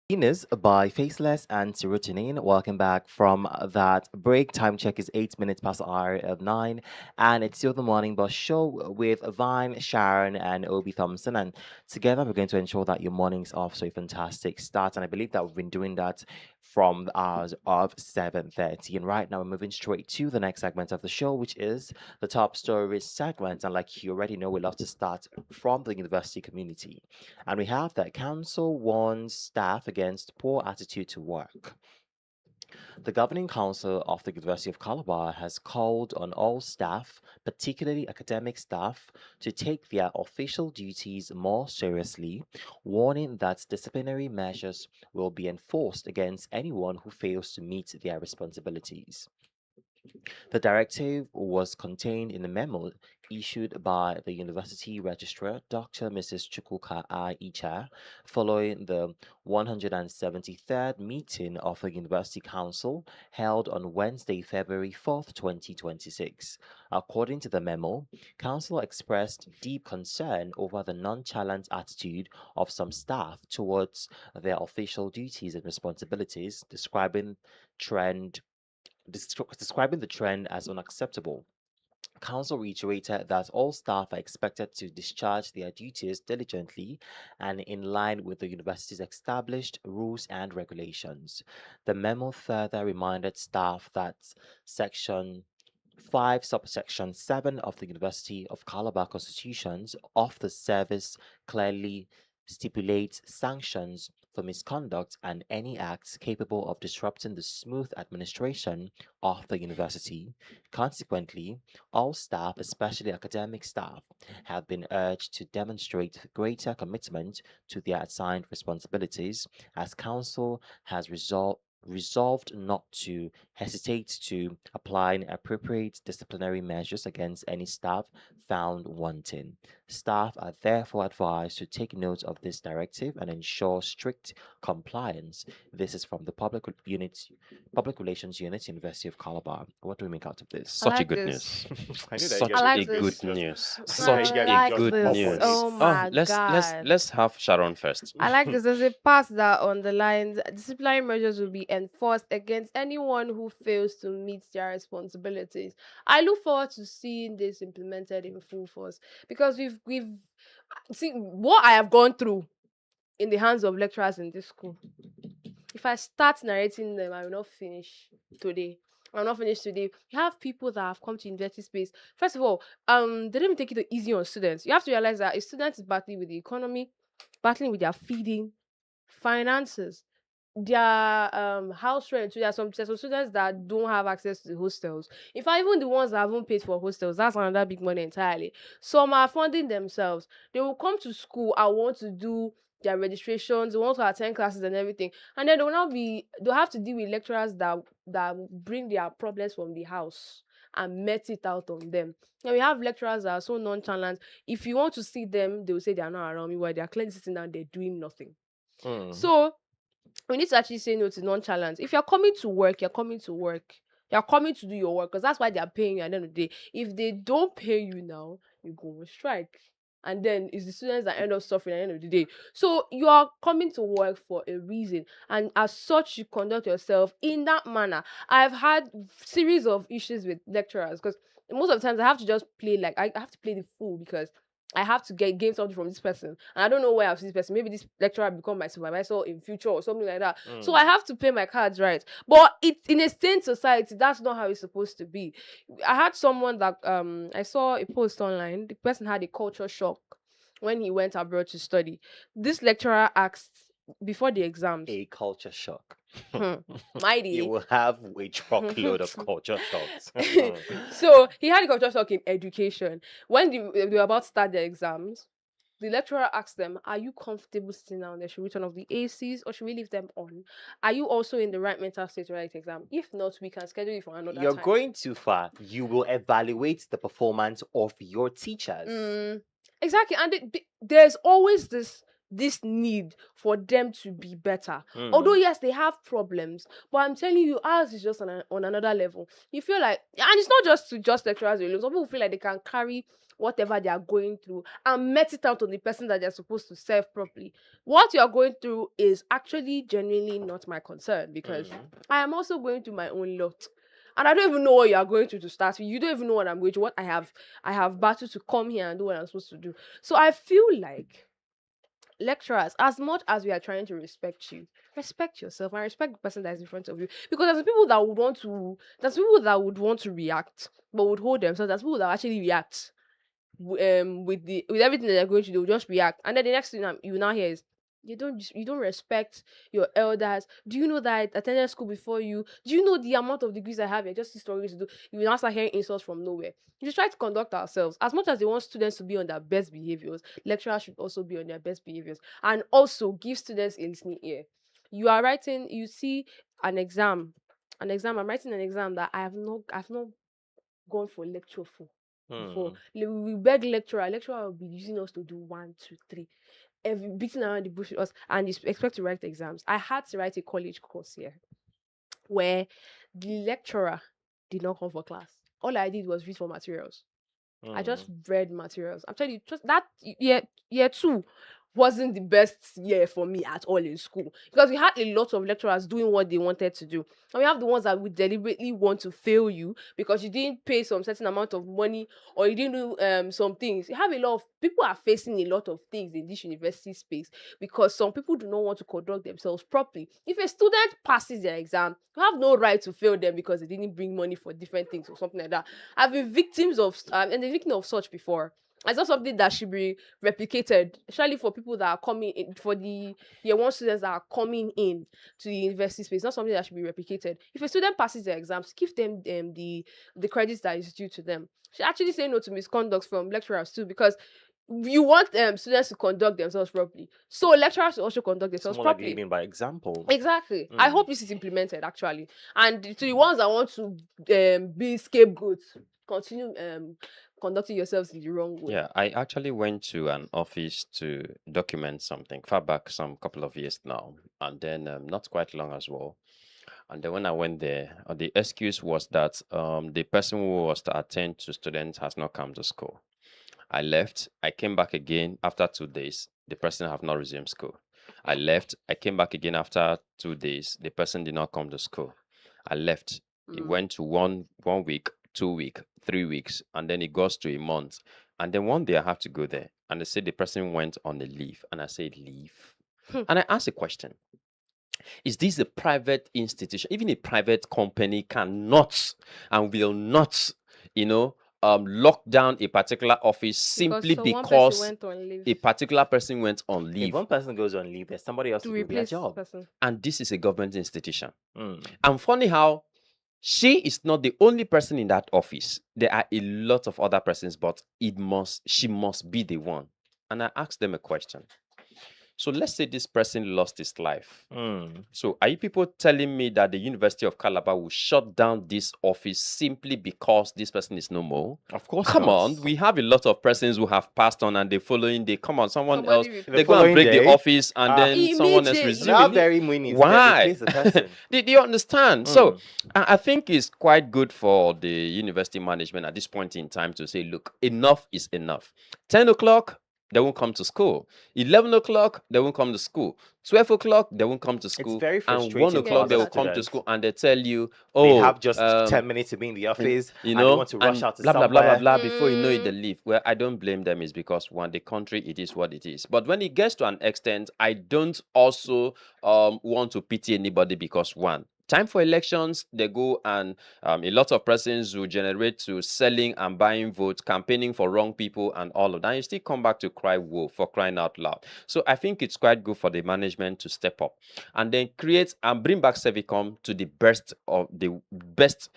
Venus by Faceless and Serotonin. Welcome back from that break. Time check is 8 minutes past the hour of 9, and it's still the morning bus show with Vine, Sharon, and Obi Thompson. And together, we're going to ensure that your morning's off to a fantastic start. And I believe that we've been doing that from the hours of 7:30. And right now, we're moving straight to the next segment of the show, which is the top stories segment. And like you already know, we love to start from the university community. And we have that council warns staff against poor attitude to work. The governing council of the University of Calabar has called on all staff, particularly academic staff, to take their official duties more seriously, warning that disciplinary measures will be enforced against anyone who fails to meet their responsibilities. The directive was contained in a memo issued by the University Registrar, Dr. Mrs. Chukwuka I. Icha, following the 173rd meeting of the University Council held on Wednesday, February 4th, 2026. According to the memo, Council expressed deep concern over the nonchalant attitude of some staff towards their official duties and responsibilities, trend describing the trend as unacceptable. Council reiterated that all staff are expected to discharge their duties diligently and in line with the university's established rules and regulations. The memo further reminded staff that Section 5, subsection 7 of the University of Calabar Constitutions of the Service clearly stipulates sanctions for misconduct and any acts capable of disrupting the smooth administration of the university. Consequently, all staff, especially academic staff, have been urged to demonstrate greater commitment to their assigned responsibilities as Council has resolved not to hesitate to apply appropriate disciplinary measures against any staff found wanting. Staff are therefore advised to take note of this directive and ensure strict compliance. This is from the Public Relations Unit, University of Calabar. What do we make out of this? I Such a like good this. news. I knew that you Such guys I would like a just this. good news. I Such get a like just good pop this. for news. it. Oh Oh, my let's god. let's have Sharon first. I like this. There's a part that on the lines disciplinary measures will be enforced against anyone who fails to meet their responsibilities. I look forward to seeing this implemented in full force because we've see what I have gone through in the hands of lecturers in this school. If I start narrating them, I will not finish today. I will not finish today. We have people that have come to university space. First of all, they don't even take it easy on students. You have to realize that a student is battling with the economy, battling with their feeding, finances, their house rent. So there's some students that don't have access to the hostels. In fact, even the ones that haven't paid for hostels, that's another big money entirely. Some are funding themselves. They will come to school and want to do their registrations, they want to attend classes and everything. And then they'll have to deal with lecturers that bring their problems from the house and met it out on them. And we have lecturers that are so nonchalant. If you want to see them, they will say they are not around me while they are clearly sitting down, they're doing nothing. Mm. So we need to actually say no to nonchalance. If you're coming to work, you're coming to work. You're coming to do your work because that's why they're paying you at the end of the day. If they don't pay you now, you go on strike. And then it's the students that end up suffering at the end of the day. So you are coming to work for a reason. And as such, you conduct yourself in that manner. I've had series of issues with lecturers because most of the times I have to just play like I have to play the fool because I have to gain something from this person, and I don't know where I've seen this person. Maybe this lecturer become my supervisor in future or something like that. So I have to play my cards right. But it's in a sane society, that's not how it's supposed to be. I had someone that I saw a post online. The person had a culture shock when he went abroad to study. This lecturer asked before the exams. A culture shock. Mighty. You will have a truckload of culture shocks. So he had a culture shock in education. When they were about to start their exams, the lecturer asked them, are you comfortable sitting down there? Should we turn off the ACs or should we leave them on? Are you also in the right mental state to write the exam? If not, we can schedule it for another You're time. going too far. You will evaluate the performance of your teachers. Exactly. And there's always this need for them to be better. Although yes, they have problems, but I'm telling you, ours is just on another level. You feel like, and it's not just to just lecturers alone. Some people feel like they can carry whatever they are going through and met it out on the person that they're supposed to serve properly. What you are going through is actually genuinely not my concern, because I am also going through my own lot. And I don't even know what you are going through to start with. You don't even know what I'm going through. What I have battled to come here and do what I'm supposed to do. So I feel like lecturers, as much as we are trying to respect you, respect yourself and respect the person that is in front of you. Because there's people that would want to react but would hold themselves. There's people that actually react with everything that they're going to do, just react. And then the next thing you now hear is, you don't respect your elders. Do you know that I attended school before you? Do you know the amount of degrees I have? You're just stories to do. You will now start hearing insults from nowhere. You just try to conduct ourselves as much as they want students to be on their best behaviors. Lecturers should also be on their best behaviors, and also give students a listening ear. You are writing, you see an exam. I'm writing an exam that I've not gone for lecture for before. We beg lecturer will be using us to do 1, 2, 3, beating around the bush with us, and you expect to write exams. I had to write a college course here where the lecturer did not come for class. All I did was read for materials. I just read materials. I'm telling you, just that year two wasn't the best year for me at all in school, because we had a lot of lecturers doing what they wanted to do, and we have the ones that would deliberately want to fail you because you didn't pay some certain amount of money, or you didn't do some things. You have a lot of people are facing a lot of things in this university space because some people do not want to conduct themselves properly. If a student passes their exam, you have no right to fail them because they didn't bring money for different things or something like that. I've been victims of and the victim of such before. It's not something that should be replicated, especially for people that are coming in, for the year one students that are coming in to the university space. It's not something that should be replicated. If a student passes their exams, give them the credits that is due to them. Should actually say no to misconduct from lecturers too, because you want students to conduct themselves properly. So lecturers should also conduct It's themselves more like properly. leading by example. Exactly. I hope this is implemented actually. And to the ones that want to be scapegoats, continue conducting yourselves in the wrong way. Yeah, I actually went to an office to document something far back, some couple of years now, and then not quite long as well. And then when I went there, the excuse was that the person who was to attend to students has not come to school. I left. I came back again after 2 days. The person have not resumed school. I left. I came back again after 2 days. The person did not come to school. I left. It went to one week, 2 week, 3 weeks, and then it goes to a month. And then one day I have to go there, and they said the person went on a leave, and I said leave, and I asked a question: is this a private institution? Even a private company cannot and will not, lock down a particular office simply because a particular person went on If leave. one person goes on leave, there's somebody else to to do their replace this job. person. And this is a government institution. And funny how she is not the only person in that office. There are a lot of other persons, but she must be the one. And I asked them a question. So let's say this person lost his life. So are you people telling me that the University of Calabar will shut down this office simply because this person is no more? Of course Come not. on, we have a lot of persons who have passed on, and the following day, come on, someone else, Somebody they go and following break the day? office, and then someone else Immediately. resumes. Now very meaning. Why? The person. Do you understand? So I think it's quite good for the university management at this point in time to say, look, enough is enough. 10 o'clock, they won't come to school. 11 o'clock, they won't come to school. 12 o'clock, they won't come to school. very And frustrating 1 for o'clock, they other will come to students. school, and they tell you, They oh, have just 10 minutes to be in the office, you and they know, want to rush and out to blah, blah, somewhere. blah, blah, blah, before you know it, they leave. Well, I don't blame them. It's because, one, the country, it is what it is. But when it gets to an extent, I don't also want to pity anybody because, one, time for elections, they go and a lot of persons will generate to selling and buying votes, campaigning for wrong people and all of that. And you still come back to cry wolf, for crying out loud. So I think it's quite good for the management to step up and then create and bring back Servicom to the best of the best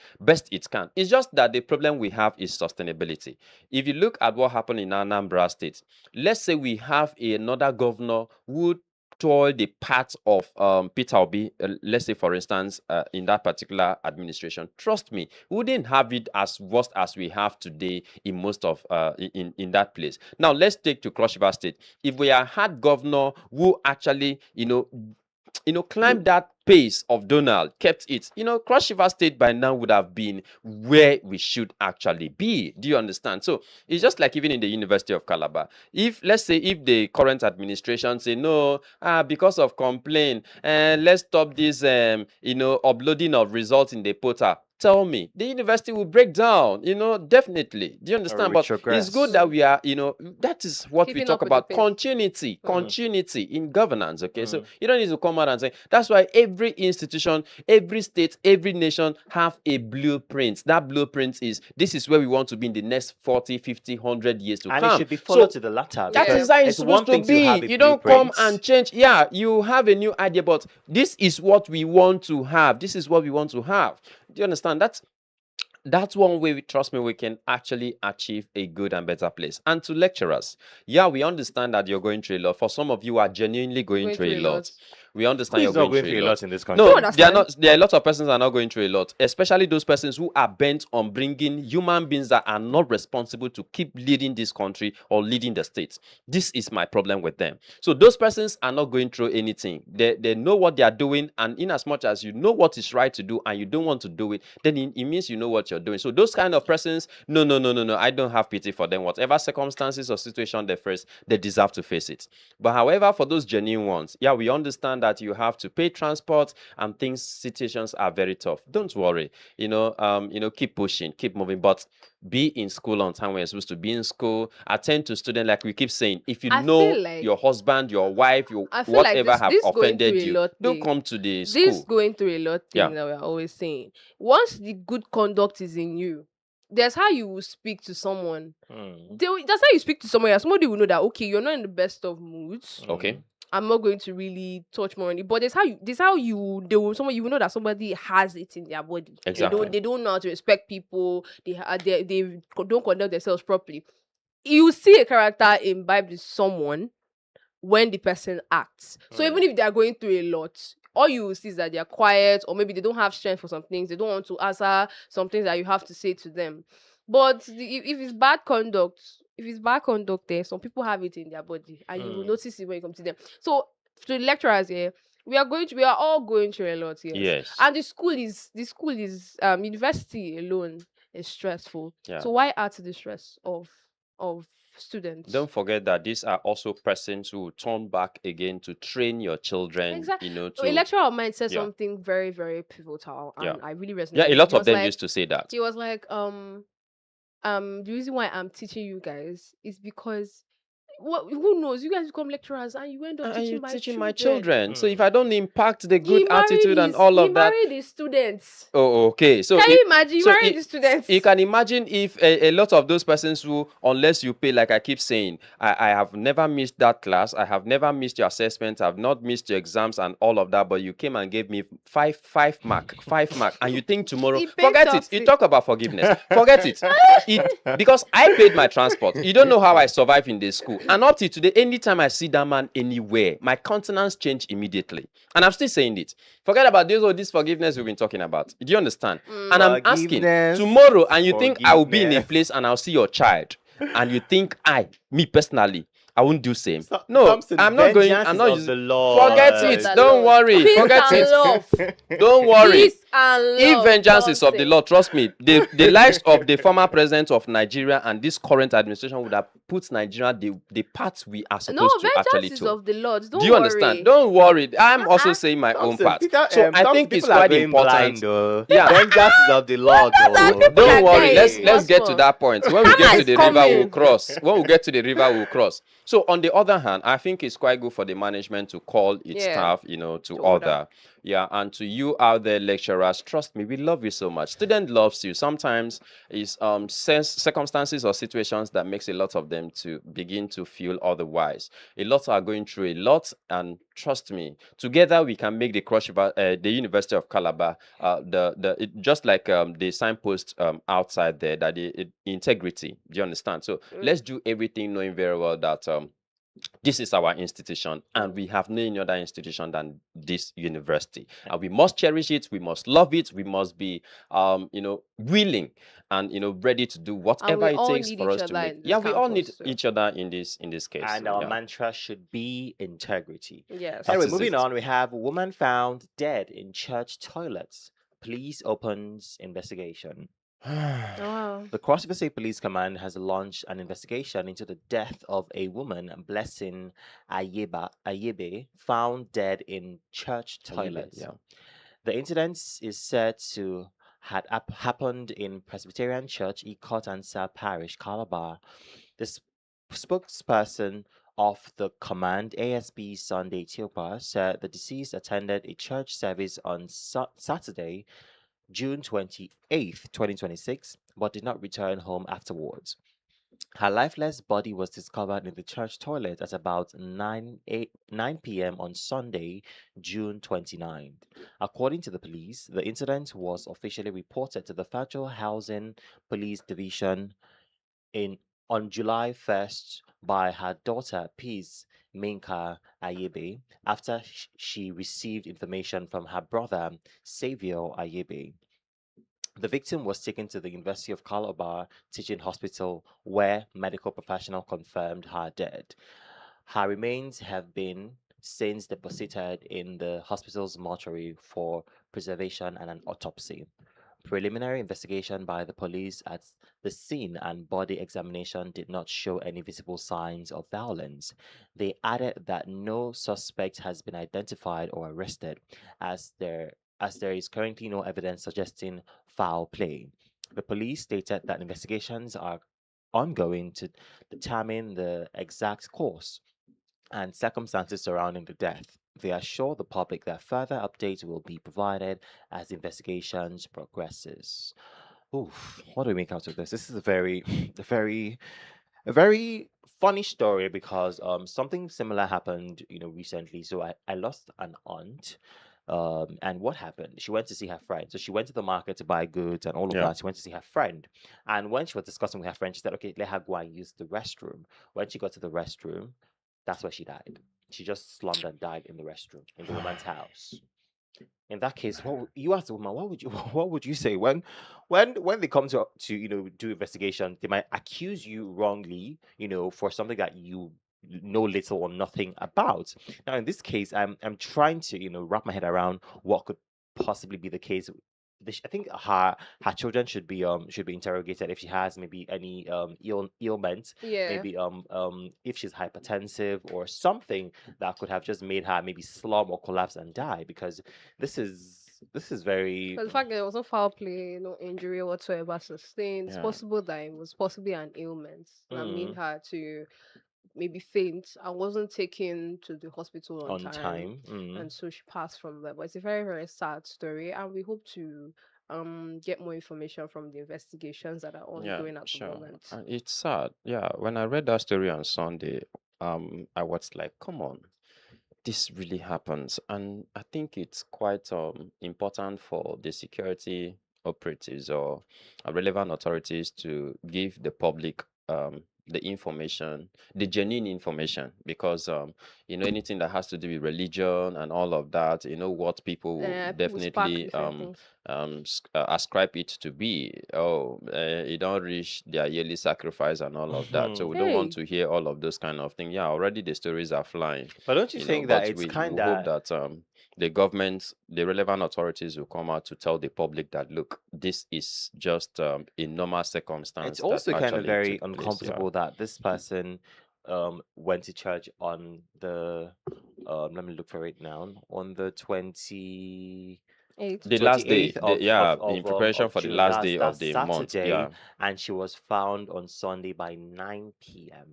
it can. It's just that the problem we have is sustainability. If you look at what happened in Anambra State, let's say we have another governor who toil the path of Peter Obi, let's say for instance, in that particular administration, trust me, we wouldn't have it as worst as we have today in most of in that place. Now let's take to Cross River State. If we had governor who actually, climbed that pace of Donald, kept it, Cross River State by now would have been where we should actually be. Do you understand? So it's just like even in the University of Calabar. If, let's say, if the current administration say, no, because of complaint, let's stop this, uploading of results in the portal. Tell me, the university will break down, definitely. Do you understand? But it's good that we are, that is what we Keeping talk up with the about. pace. Continuity in governance. Okay, so you don't need to come out and say, that's why every institution, every state, every nation have a blueprint. That blueprint is, this is where we want to be in the next 40, 50, 100 years to And come. it should be followed to the latter. That because is how it's it's one supposed to thing to have be. a You don't come blueprint. and change. Yeah, you have a new idea, but this is what we want to have. This is what we want to have. Do you understand? That's one way, trust me, we can actually achieve a good and better place. And to lecturers, yeah, we understand that you're going through a lot. For some of you are genuinely going through a lot. We understand Who's you're not going through a lot in this country? No, No, they are not. There are a lot of persons that are not going through a lot, especially those persons who are bent on bringing human beings that are not responsible to keep leading this country or leading the states. This is my problem with them. So those persons are not going through anything. They know what they are doing, and in as much as you know what is right to do and you don't want to do it, then it means you know what you're doing. So those kind of persons, no. I don't have pity for them. Whatever circumstances or situation they face, they deserve to face it. But however, for those genuine ones, yeah, we understand that you have to pay transport and situations are very tough. Don't worry. Keep pushing, keep moving, but be in school on time when you're supposed to be in school. Attend to students, like we keep saying. If you know like your husband, your wife, your I feel like whatever have this going offended through a you, lot don't thing. come to the This school. going through a lot thing Yeah. that we're always saying. Once the good conduct is in you, there's how you will speak to someone. That's how you speak to someone. Somebody will know that, okay, you're not in the best of moods. Okay. I'm not going to really touch more on it, but you will know that somebody has it in their body. Exactly. They don't know how to respect people. They don't conduct themselves properly. You see a character imbibe with someone when the person acts. So even if they are going through a lot, all you will see is that they are quiet, or maybe they don't have strength for some things. They don't want to answer some things that you have to say to them. But if it's bad conduct, there, some people have it in their body, and you will notice it when you come to them. So to the lecturers here, we are all going through a lot here. Yes. And the school is university alone is stressful. Yeah. So why add to the stress of students? Don't forget that these are also persons who turn back again to train your children. Exactly. To A lecturer of mine said Yeah. something very, very pivotal, and Yeah. I really resonated. Yeah, a lot He of was them like- used to say that. He was like, the reason why I'm teaching you guys is because who knows? You guys become lecturers and you end up And teaching you're my teaching children. my children. So if I don't impact the He good married attitude and his- all he of that. married his students. Oh, okay. So Can you imagine? He so married his students. you can imagine if a lot of those persons who, unless you pay, like I keep saying, I have never missed that class. I have never missed your assessment. I've not missed your exams and all of that. But you came and gave me five mark, and you think tomorrow, He paid forget it. something. You talk about forgiveness. Forget it. Because I paid my transport. You don't know how I survive in this school. And up to today, anytime I see that man anywhere, my countenance change immediately. And I'm still saying it. Forget about this forgiveness we've been talking about. Do you understand? And I'm asking Forgiveness. tomorrow, and you think I will be in a Forgiveness. place and I'll see your child, and you think me personally, I won't do same. No, Thompson, I'm not going. vengeance I'm is not of using. the Lord. Forget Vengeance it. of the Don't Lord. worry. Peace Forget and it. love. Don't worry. Peace and love. If vengeance is of the Thompson. Lord, trust me, the likes of the former president of Nigeria and this current administration would have put Nigeria the path we are supposed No, to actually vengeance is to. of the Lord. Don't Do you worry. understand? Don't worry. I'm also saying my own Thompson, part. Peter, So I Thompson, think it's people are quite going important. blind, though. Yeah. Vengeance is of the Lord. That's how though. people Don't are worry. dying. Let's get What's to wrong? that point. When we get to It's the river, we'll coming. cross. When we get to the river, we'll cross. So on the other hand, I think it's quite good for the management to call its Yeah. staff, to order. Yeah, and to you out there, lecturers, trust me, we love you so much. Student loves you. Sometimes it's circumstances or situations that makes a lot of them to begin to feel otherwise. A lot are going through a lot, and trust me, together we can make the University of Calabar, just like the signpost outside there, that the integrity. Do you understand? So let's do everything knowing very well that This is our institution, and we have no any other institution than this university. And we must cherish it, we must love it, we must be willing and ready to do And whatever we it all takes need for each us to other make. in Yeah, this we all need campus too. each other in this case. And our Yeah, mantra should be integrity. that Anyway, Yes. is moving it. on, we have woman found dead in church toilets. Police opens investigation. Wow. The Cross River State Police Command has launched an investigation into the death of a woman, Blessing Ayebe, found dead in church Ayibe, toilets. yeah. The incident is said to had happened in Presbyterian Church, Ecot Ansar Parish, Calabar. The spokesperson of the command, ASB Sunday Tilpa, said the deceased attended a church service on Saturday, June 28th, 2026, but did not return home afterwards. Her lifeless body was discovered in the church toilet at about 9 p.m. on Sunday, June 29th. According to the police, the incident was officially reported to the Federal Housing Police Division in on July 1st by her daughter, Peace Minka Ayebe, after she received information from her brother, Savio Ayebe. The victim was taken to the University of Calabar Teaching Hospital, where medical professional confirmed her dead. Her remains have been since deposited in the hospital's mortuary for preservation and an autopsy. Preliminary investigation by the police at the scene and body examination did not show any visible signs of violence. They added that no suspect has been identified or arrested, as there is currently no evidence suggesting foul play. The police stated that investigations are ongoing to determine the exact cause and circumstances surrounding the death. They assure the public that further updates will be provided as investigations progresses. Oof, what do we make out of this? This is a very, a very, a very funny story because something similar happened, recently. So I lost an aunt. And what happened? She went to see her friend. So she went to the market to buy goods and all of Yeah. that. She went to see her friend. And when she was discussing with her friend, she said, okay, let her go and use the restroom. When she got to the restroom, that's where she died. She just slumped and died in the restroom in the woman's house. In that case, you ask the woman, what would you what would you say when they come to do investigation? They might accuse you wrongly, for something that you know little or nothing about. Now, in this case, I'm trying to wrap my head around what could possibly be the case. I think her children should be interrogated if she has maybe any ailment, Yeah. maybe if she's hypertensive or something that could have just made her maybe slump or collapse and die, because this is very But the fact that there was no foul play, no injury whatsoever sustained, it's Yeah. possible that it was possibly an ailment that made mm, her to maybe faint. I wasn't taken to the hospital on on time, time. and so she passed from there. But it's a very, very sad story, and we hope to get more information from the investigations that are Yeah, ongoing at the sure. moment. It's sad. Yeah, when I read that story on Sunday, I was like, come on, this really happens. And I think it's quite important for the security operatives or relevant authorities to give the public the information, the genuine information, because anything that has to do with religion and all of that, what people will People spark definitely different things. ascribe it to be. Oh, you don't reach their yearly sacrifice and all of that. So we don't want Hey, to hear all of those kind of things. Yeah, already the stories are flying, But don't you think that but it's we kind hope of that the government, the relevant authorities will come out to tell the public that, look, this is just a normal it's circumstance that also kind of actually very took place. Yeah. uncomfortable that this person went to church on the let me look for it now, on the 20 eight. The last day, 28th of of yeah, in of um preparation of for the June. last That's day of that's the month. Yeah. Saturday, and she was found on Sunday by 9 p.m.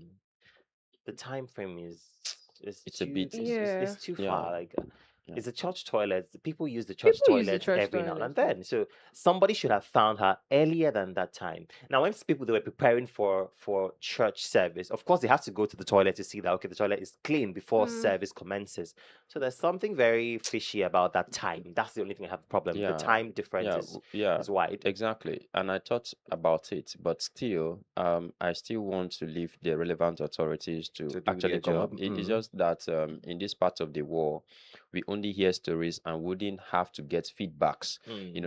The time frame is It's a too bit, is Yeah. too yeah. far. Like Yeah. It's a church toilet. People use the church People use the toilet church every now toilet. and then. So somebody should have found her earlier than that time. Now, when people they were preparing for church service, of course they have to go to the toilet to see that okay, the toilet is clean before Mm. service commences. So there's something very fishy about that time. That's the only thing I have a problem. The Yeah. time difference Yeah. Yeah. is wide. Exactly. And I thought about it, but still, I still want to leave the relevant authorities to To do their actually come up. job. It's just that in this part of the war, we only hear stories and wouldn't have to get feedbacks.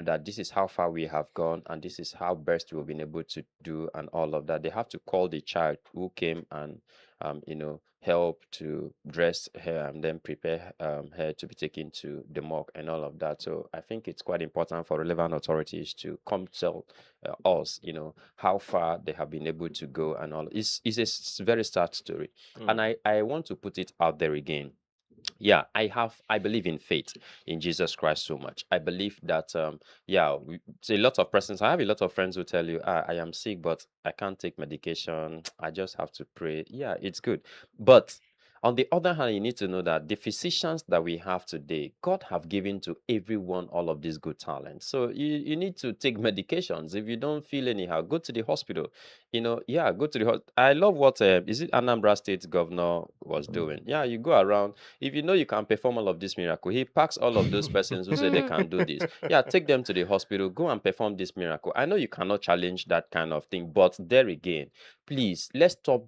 That this is how far we have gone and this is how best we've been able to do and all of that. They have to call the child who came and help to dress her and then prepare her to be taken to the morgue and all of that. So I think it's quite important for relevant authorities to come tell us, how far they have been able to go and all. It's a very sad story, and I want to put it out there again. Yeah, I believe in faith in Jesus Christ so much. I believe that it's a lot of persons. I have a lot of friends who tell you, I am sick but I can't take medication. I just have to pray. Yeah, it's good, but on the other hand, you need to know that the physicians that we have today, God have given to everyone all of these good talents. So you need to take medications. If you don't feel anyhow, go to the hospital. Go to the hospital. I love what is it Anambra State governor was doing. Yeah, you go around. If you know you can perform all of this miracle, he packs all of those persons who say they can do this. Yeah, take them to the hospital, go and perform this miracle. I know you cannot challenge that kind of thing, but there again, please, let's stop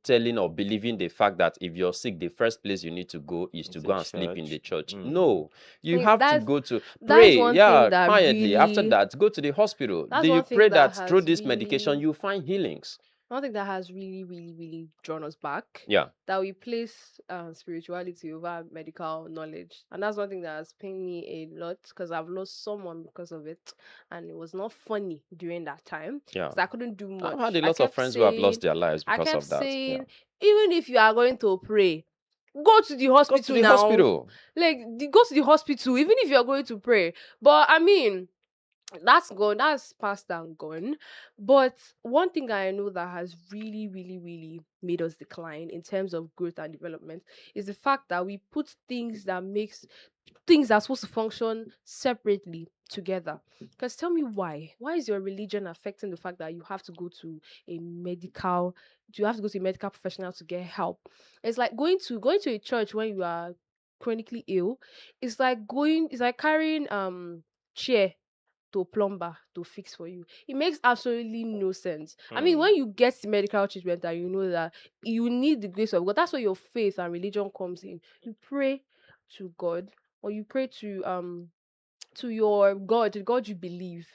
telling or believing the fact that if you're sick, the first place you need to go is to It's go a and sleep in the church. church. No, you Think have to that's go to that's pray. one Yeah, thing that quietly. After really that, go to the hospital. that's Do you one thing pray that that through has this medication really you find healings? one thing that has really, really, really drawn us back. Yeah. That we place spirituality over medical knowledge, and that's one thing that has pained me a lot because I've lost someone because of it, and it was not funny during that time Yeah. because I couldn't do I've much. had a I lot of kept friends who have lost saying, their lives I because kept of that. Yeah. saying, even if you are going to pray, go to the Go hospital to the now. hospital. Like, go to the hospital, even if you are going to pray. But I mean, that's gone, that's past and gone. But one thing I know that has really, really, really made us decline in terms of growth and development is the fact that we put things that are supposed to function separately together. Because tell me why is your religion affecting the fact that you have to go to a medical you have to go to a medical professional to get help? It's like going to a church when you are chronically ill. It's like carrying chair to a plumber to fix for you. It makes absolutely no sense. I mean, when you get the medical treatment and you know that you need the grace of God, that's where your faith and religion comes in. You pray to God, or you pray to your God, the God you believe,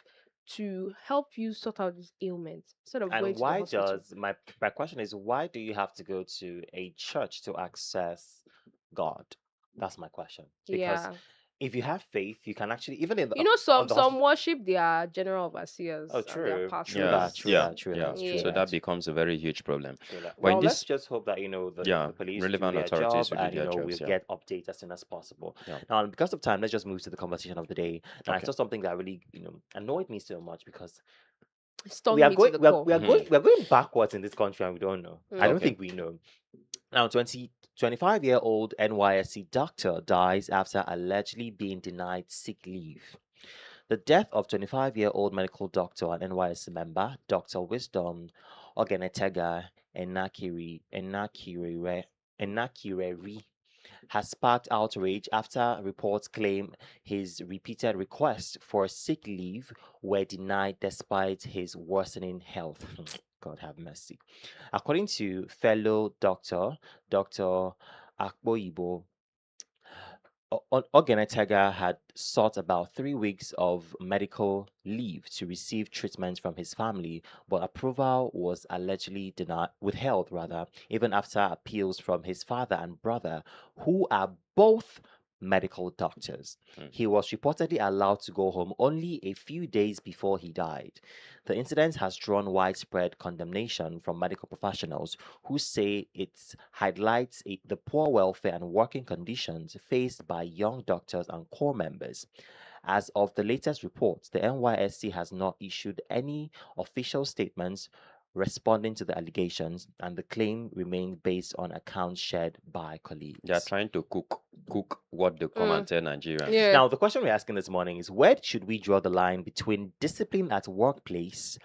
to help you sort out this ailment instead of going And to the why hospital. does my question is why do you have to go to a church to access God? That's my question. Because Yeah. if you have faith, you can actually even in the, You know, on some the some hospital. worship their general overseers Oh, and their true that, pastors. true that, true Yeah. that, true So Yeah. that that. becomes a very huge problem. True that. But in Well, let's this, just hope that yeah, the police do relevant their authorities job will do and their we'll jobs. Yeah. get updates as soon as possible. Yeah. Now, because of time, let's just move to the conversation of the day. Now, I Okay. saw something that really annoyed me so much because Stung me to the core. we are going backwards in this country and we don't know. I don't Okay. think we know. Now, 25-year-old NYSC doctor dies after allegedly being denied sick leave. The death of 25-year-old medical doctor and NYSC member, Dr. Wisdom Ogenetega Enakireri, has sparked outrage after reports claim his repeated requests for sick leave were denied despite his worsening health. God have mercy. According to fellow doctor, Dr. Akboibo, Ogenetega had sought about 3 weeks of medical leave to receive treatment from his family, but approval was allegedly withheld rather, even after appeals from his father and brother, who are both medical doctors. He was reportedly allowed to go home only a few days before he died. The incident has drawn widespread condemnation from medical professionals who say it highlights the poor welfare and working conditions faced by young doctors and corps members. As of the latest reports, the NYSC has not issued any official statements responding to the allegations, and the claim remained based on accounts shared by They are colleagues. trying to cook. cook what they come and tell Nigerians. Yeah. Now, the question we're asking this morning is, where should we draw the line between discipline at workplace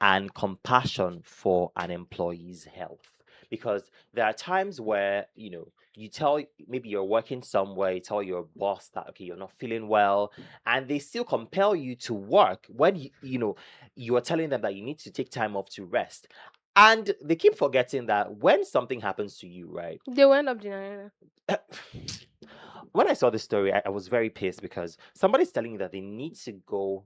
and compassion for an employee's health? Because there are times where, you tell, maybe you're working somewhere, you tell your boss that, okay, you're not feeling well, and they still compel you to work when, you are telling them that you need to take time off to rest. And they keep forgetting that when something happens to you, right? They will end up denying it. When I saw this story, I was very pissed because somebody's telling you that they need to go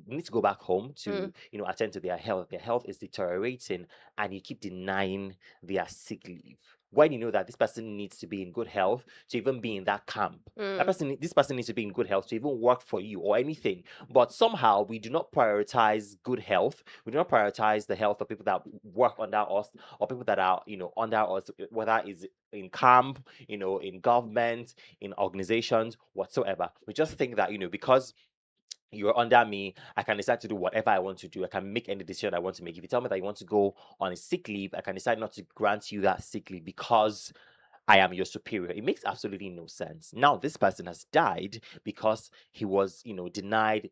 need to go back home to attend to their health. Their health is deteriorating, and you keep denying their sick leave when you know that this person needs to be in good health to even be in that camp. This person needs to be in good health to even work for you or anything. But somehow we do not prioritize good health. We do not prioritize the health of people that work under us or people that are under us, whether it's in camp, in government, in organizations, whatsoever. We just think that, because you're under me, I can decide to do whatever I want to do. I can make any decision I want to make. If you tell me that you want to go on a sick leave, I can decide not to grant you that sick leave because I am your superior. It makes absolutely no sense. Now, this person has died because he was, denied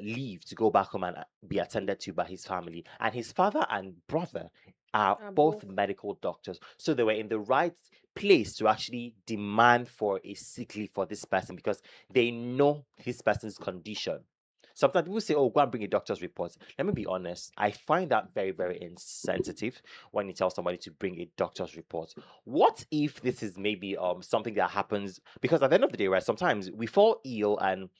leave to go back home and be attended to by his family. And his father and brother are both medical doctors. So they were in the right place to actually demand for a sick leave for this person because they know this person's condition. Sometimes people say, oh, go and bring a doctor's report. Let me be honest. I find that very, very insensitive when you tell somebody to bring a doctor's report. What if this is maybe something that happens? Because at the end of the day, right, sometimes we fall ill and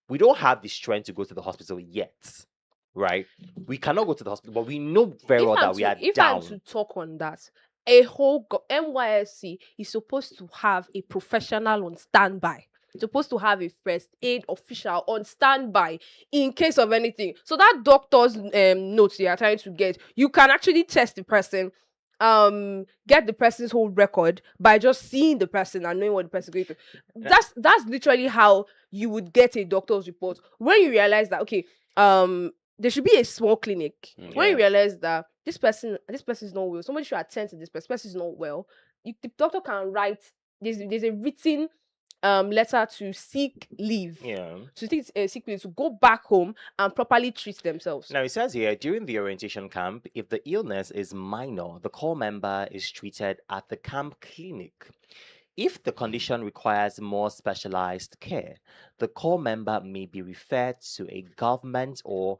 we don't have the strength to go to the hospital yet. Right? We cannot go to the hospital, but we know very well that we are If down. I'm to talk on that, a whole NYSC is supposed to have a professional on standby. Supposed to have a first aid official on standby in case of anything. So that doctor's notes you are trying to get, you can actually test the person, get the person's whole record by just seeing the person and knowing what the person is going through. That's literally how you would get a doctor's report when you realize that there should be a small clinic. When you realize that this person is not well, somebody should attend to this person. This person is not well. The doctor can write. There's a written letter to seek leave. To seek leave to go back home and properly treat themselves. Now, it says here, during the orientation camp, if the illness is minor, the core member is treated at the camp clinic. If the condition requires more specialized care, the core member may be referred to a government or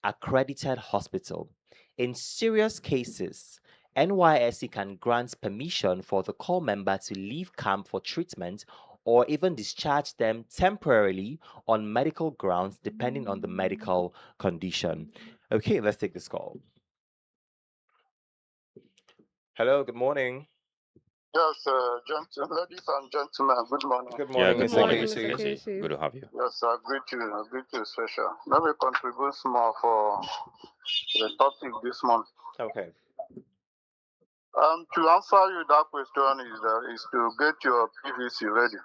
accredited hospital. In serious cases, NYSC can grant permission for the core member to leave camp for treatment or even discharge them temporarily on medical grounds depending on the medical condition. Okay, let's take this call. Hello, good morning. Yes, ladies and gentlemen, good morning. Good morning, good Mr. morning, Casey. Mr. Casey. Good to have you. Yes, I greet you special. Let me contribute more for the topic this month. Okay. To answer you that question is to get your PVC ready.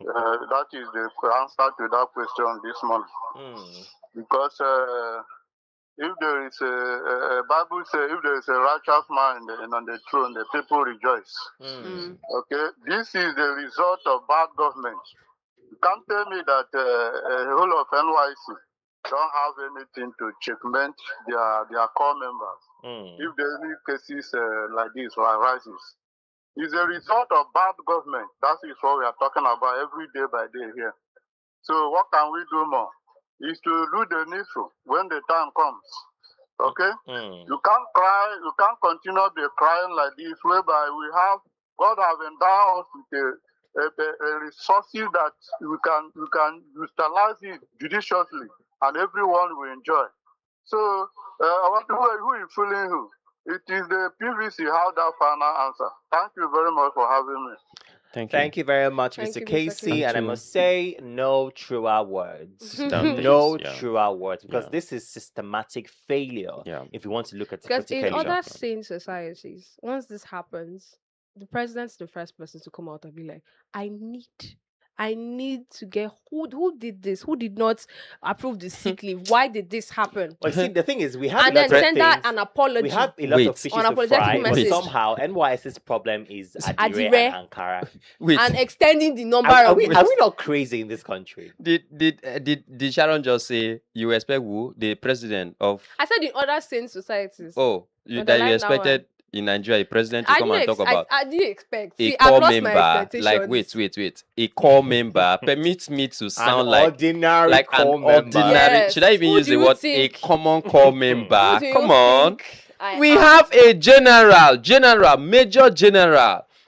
That is the answer to that question this month. Because if there is a Bible says if there is a righteous man on the throne, the people rejoice. Okay, this is the result of bad government. You can't tell me that a whole of NYC don't have anything to checkmate their core members. If there are any cases like this arises, it's a result of bad government. That is what we are talking about every day by day here. So what can we do more? Is to do the needful when the time comes. Okay? You can't cry, you can't continue be crying like this, whereby God have endowed us with a resources that we can utilize it judiciously and everyone will enjoy. So I want to who is fooling who? It is the PVC how that final answer. Thank you very much for having me. Thank you very much, Thank Mr. you, Mr. Casey. Casey. And I must say, no truer words. Down No days, yeah. truer words. Because Yeah. this is systematic failure. Yeah. If you want to look at it Because in critically. other sane societies, once this happens, the president's the first person to come out and be like, I need I need to get who did this? Who did not approve the sick leave? Why did this happen? Well, see, the thing is, we have And a then lot of send her things. an apology. We have a lot of Wait. fishes An to apologetic fry, but message. somehow NYS's problem is Adire Adire. and Ankara. Wait, And extending the number Are of we not crazy in this country? did Sharon just say you expect who? The president of I said in other sane societies. that you Underline that one. expected in Nigeria a president to I come and talk about I didn't expect. a See, I've core lost my member. expectations. Like wait, a core member permits me to sound An like ordinary like an core member. ordinary. Yes. Should I even Who use do the you word think- a common core member? Who do you Come on. think I We am? have a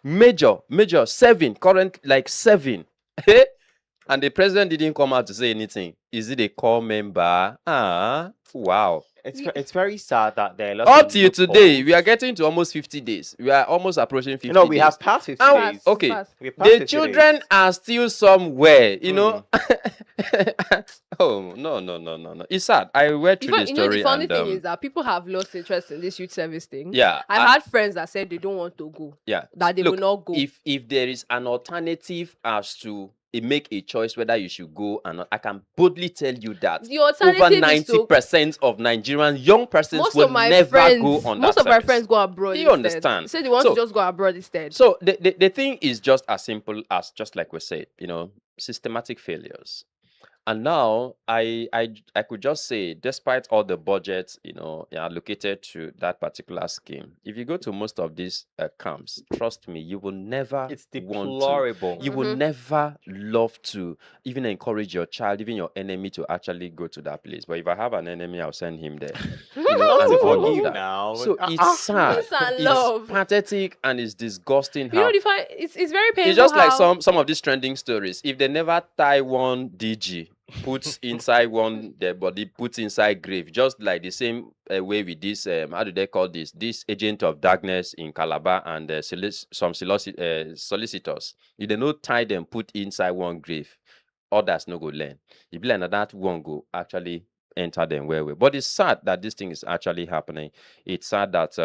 major, 7, current like 7. And the president didn't come out to say anything. Is it a core member? Wow. It's very sad that there are lots Up of to you today, loopholes. we are getting to almost 50 days. We are almost approaching 50 No, we days. have passed 50 And- days. okay. Fast. We passed The 50 children days. are still somewhere, you know. Oh, no. It's sad. I read through the You know, story the funny and thing is that people have lost interest in this youth service thing. yeah, I've had friends that said they don't want to go, yeah. that they Look, will not go. if there is an alternative as to make a choice whether you should go or not, I can boldly tell you that The over alternative is to 90% of Nigerian young persons most will of my never friends, go on most that of my service. friends go abroad. Do you instead. understand? Say they want So- to just go abroad instead. So the thing is just as simple as just like we said, you know, systematic failures. And now I could just say, despite all the budgets, you know, allocated to that particular scheme, if you go to most of these camps, trust me, you will never It's want to. deplorable. You will never love to even encourage your child, even your enemy, to actually go to that place. But if I have an enemy, I'll send him there. You know, Not and to all of forgive that. now. So it's sad, Peace and love. it's pathetic, and it's disgusting. You know, How it's very painful. it's just like how- some of these trending stories. If they never tie one DG, puts inside one their body, puts inside grave, just like the same way with this how do they call this agent of darkness in Calabar and some solicitors. If they not tie them, put inside one grave, others no go learn. If like na that one go actually enter them where. But it's sad that this thing is actually happening. It's sad that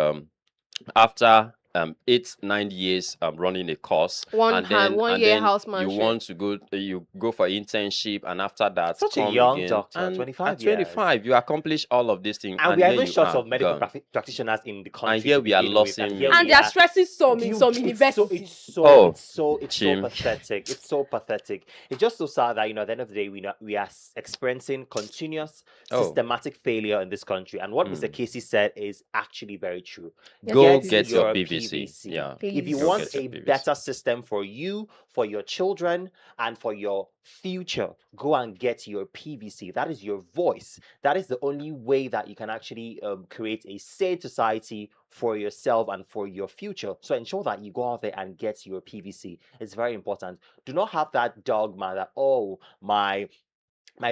after 8-9 years running a course, One and hand, then, one and year then housemanship. you want to go, you go for internship, and after that, Such a come young again, doctor, and 25 at 25, you accomplish all of these things, And we are here even you short are of medical gone. practitioners in the country. here to we are begin with, losing and here men. and we they are are- stressing some in You- some it's universities. It's so Chim. pathetic. It's so pathetic. It's just so sad that, you know, at the end of the day, we are experiencing continuous Oh. systematic failure in this country. And what Mr. Casey said is actually very true. Go Get get your your PVC. PVC. Yeah. If you Please. Go want get your a PVC. better system for you, for your children, and for your future, go and get your PVC. That is your voice. That is the only way that you can actually create a sane society for yourself and for your future. So ensure that you go out there and get your PVC. It's very important. Do not have that dogma that, oh, my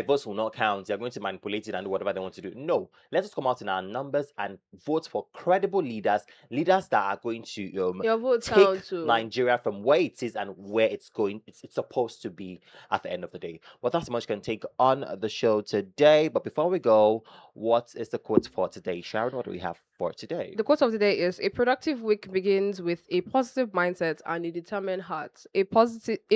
votes will not count. They're going to manipulate it and do whatever they want to do. No, let us come out in our numbers and vote for credible leaders that are going to Your vote take count too. Nigeria from where it is and where it's going. It's supposed to be at the end of the day. Well, that's much can take on the show today. But before we go, what is the quote for today, Sharon? What do we have for today? The quote of the day is: "A productive week begins with a positive mindset and a determined heart. A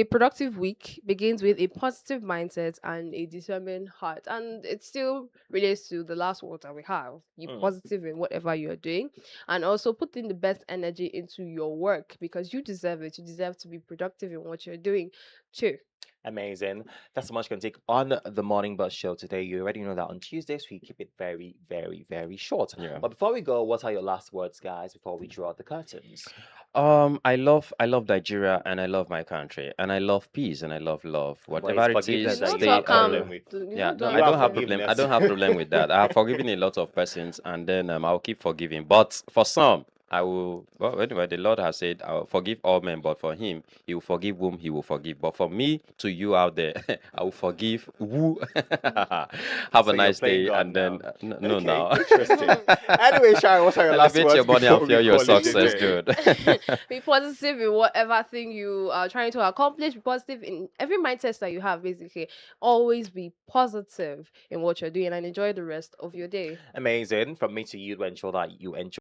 productive week begins with a positive mindset and a determined heart." And it still relates to the last word that we have. Be positive in whatever you are doing, and also put in the best energy into your work because you deserve it. You deserve to be productive in what you're doing, too. Amazing. That's so much going to take on the Morning Bus show today. You already know that on Tuesdays we keep it very, very, very short. Yeah. But before we go, what are your last words, guys, before we draw the curtains? I love Nigeria, and I love my country, and I love peace, and I love love. Whatever it forgiveness is, that Not you stay have talk, problem with. Yeah, no, You I don't have have problem. I don't have problem with that. I have forgiven a lot of persons, and then I'll keep forgiving. But for some, I will. Well, anyway, the Lord has said, "I will forgive all men," but for Him, He will forgive whom He will forgive. But for me, to you out there, I will forgive who. Have So a you're nice playing day, God and then now. no, Okay, no. interesting. Anyway, Sharon, what are your last Elevate words? your body before and we feel your call it a success. day? Good. Be positive in whatever thing you are trying to accomplish. Be positive in every mindset that you have, basically. Always be positive in what you're doing and enjoy the rest of your day. Amazing. From me to you, to ensure that you enjoy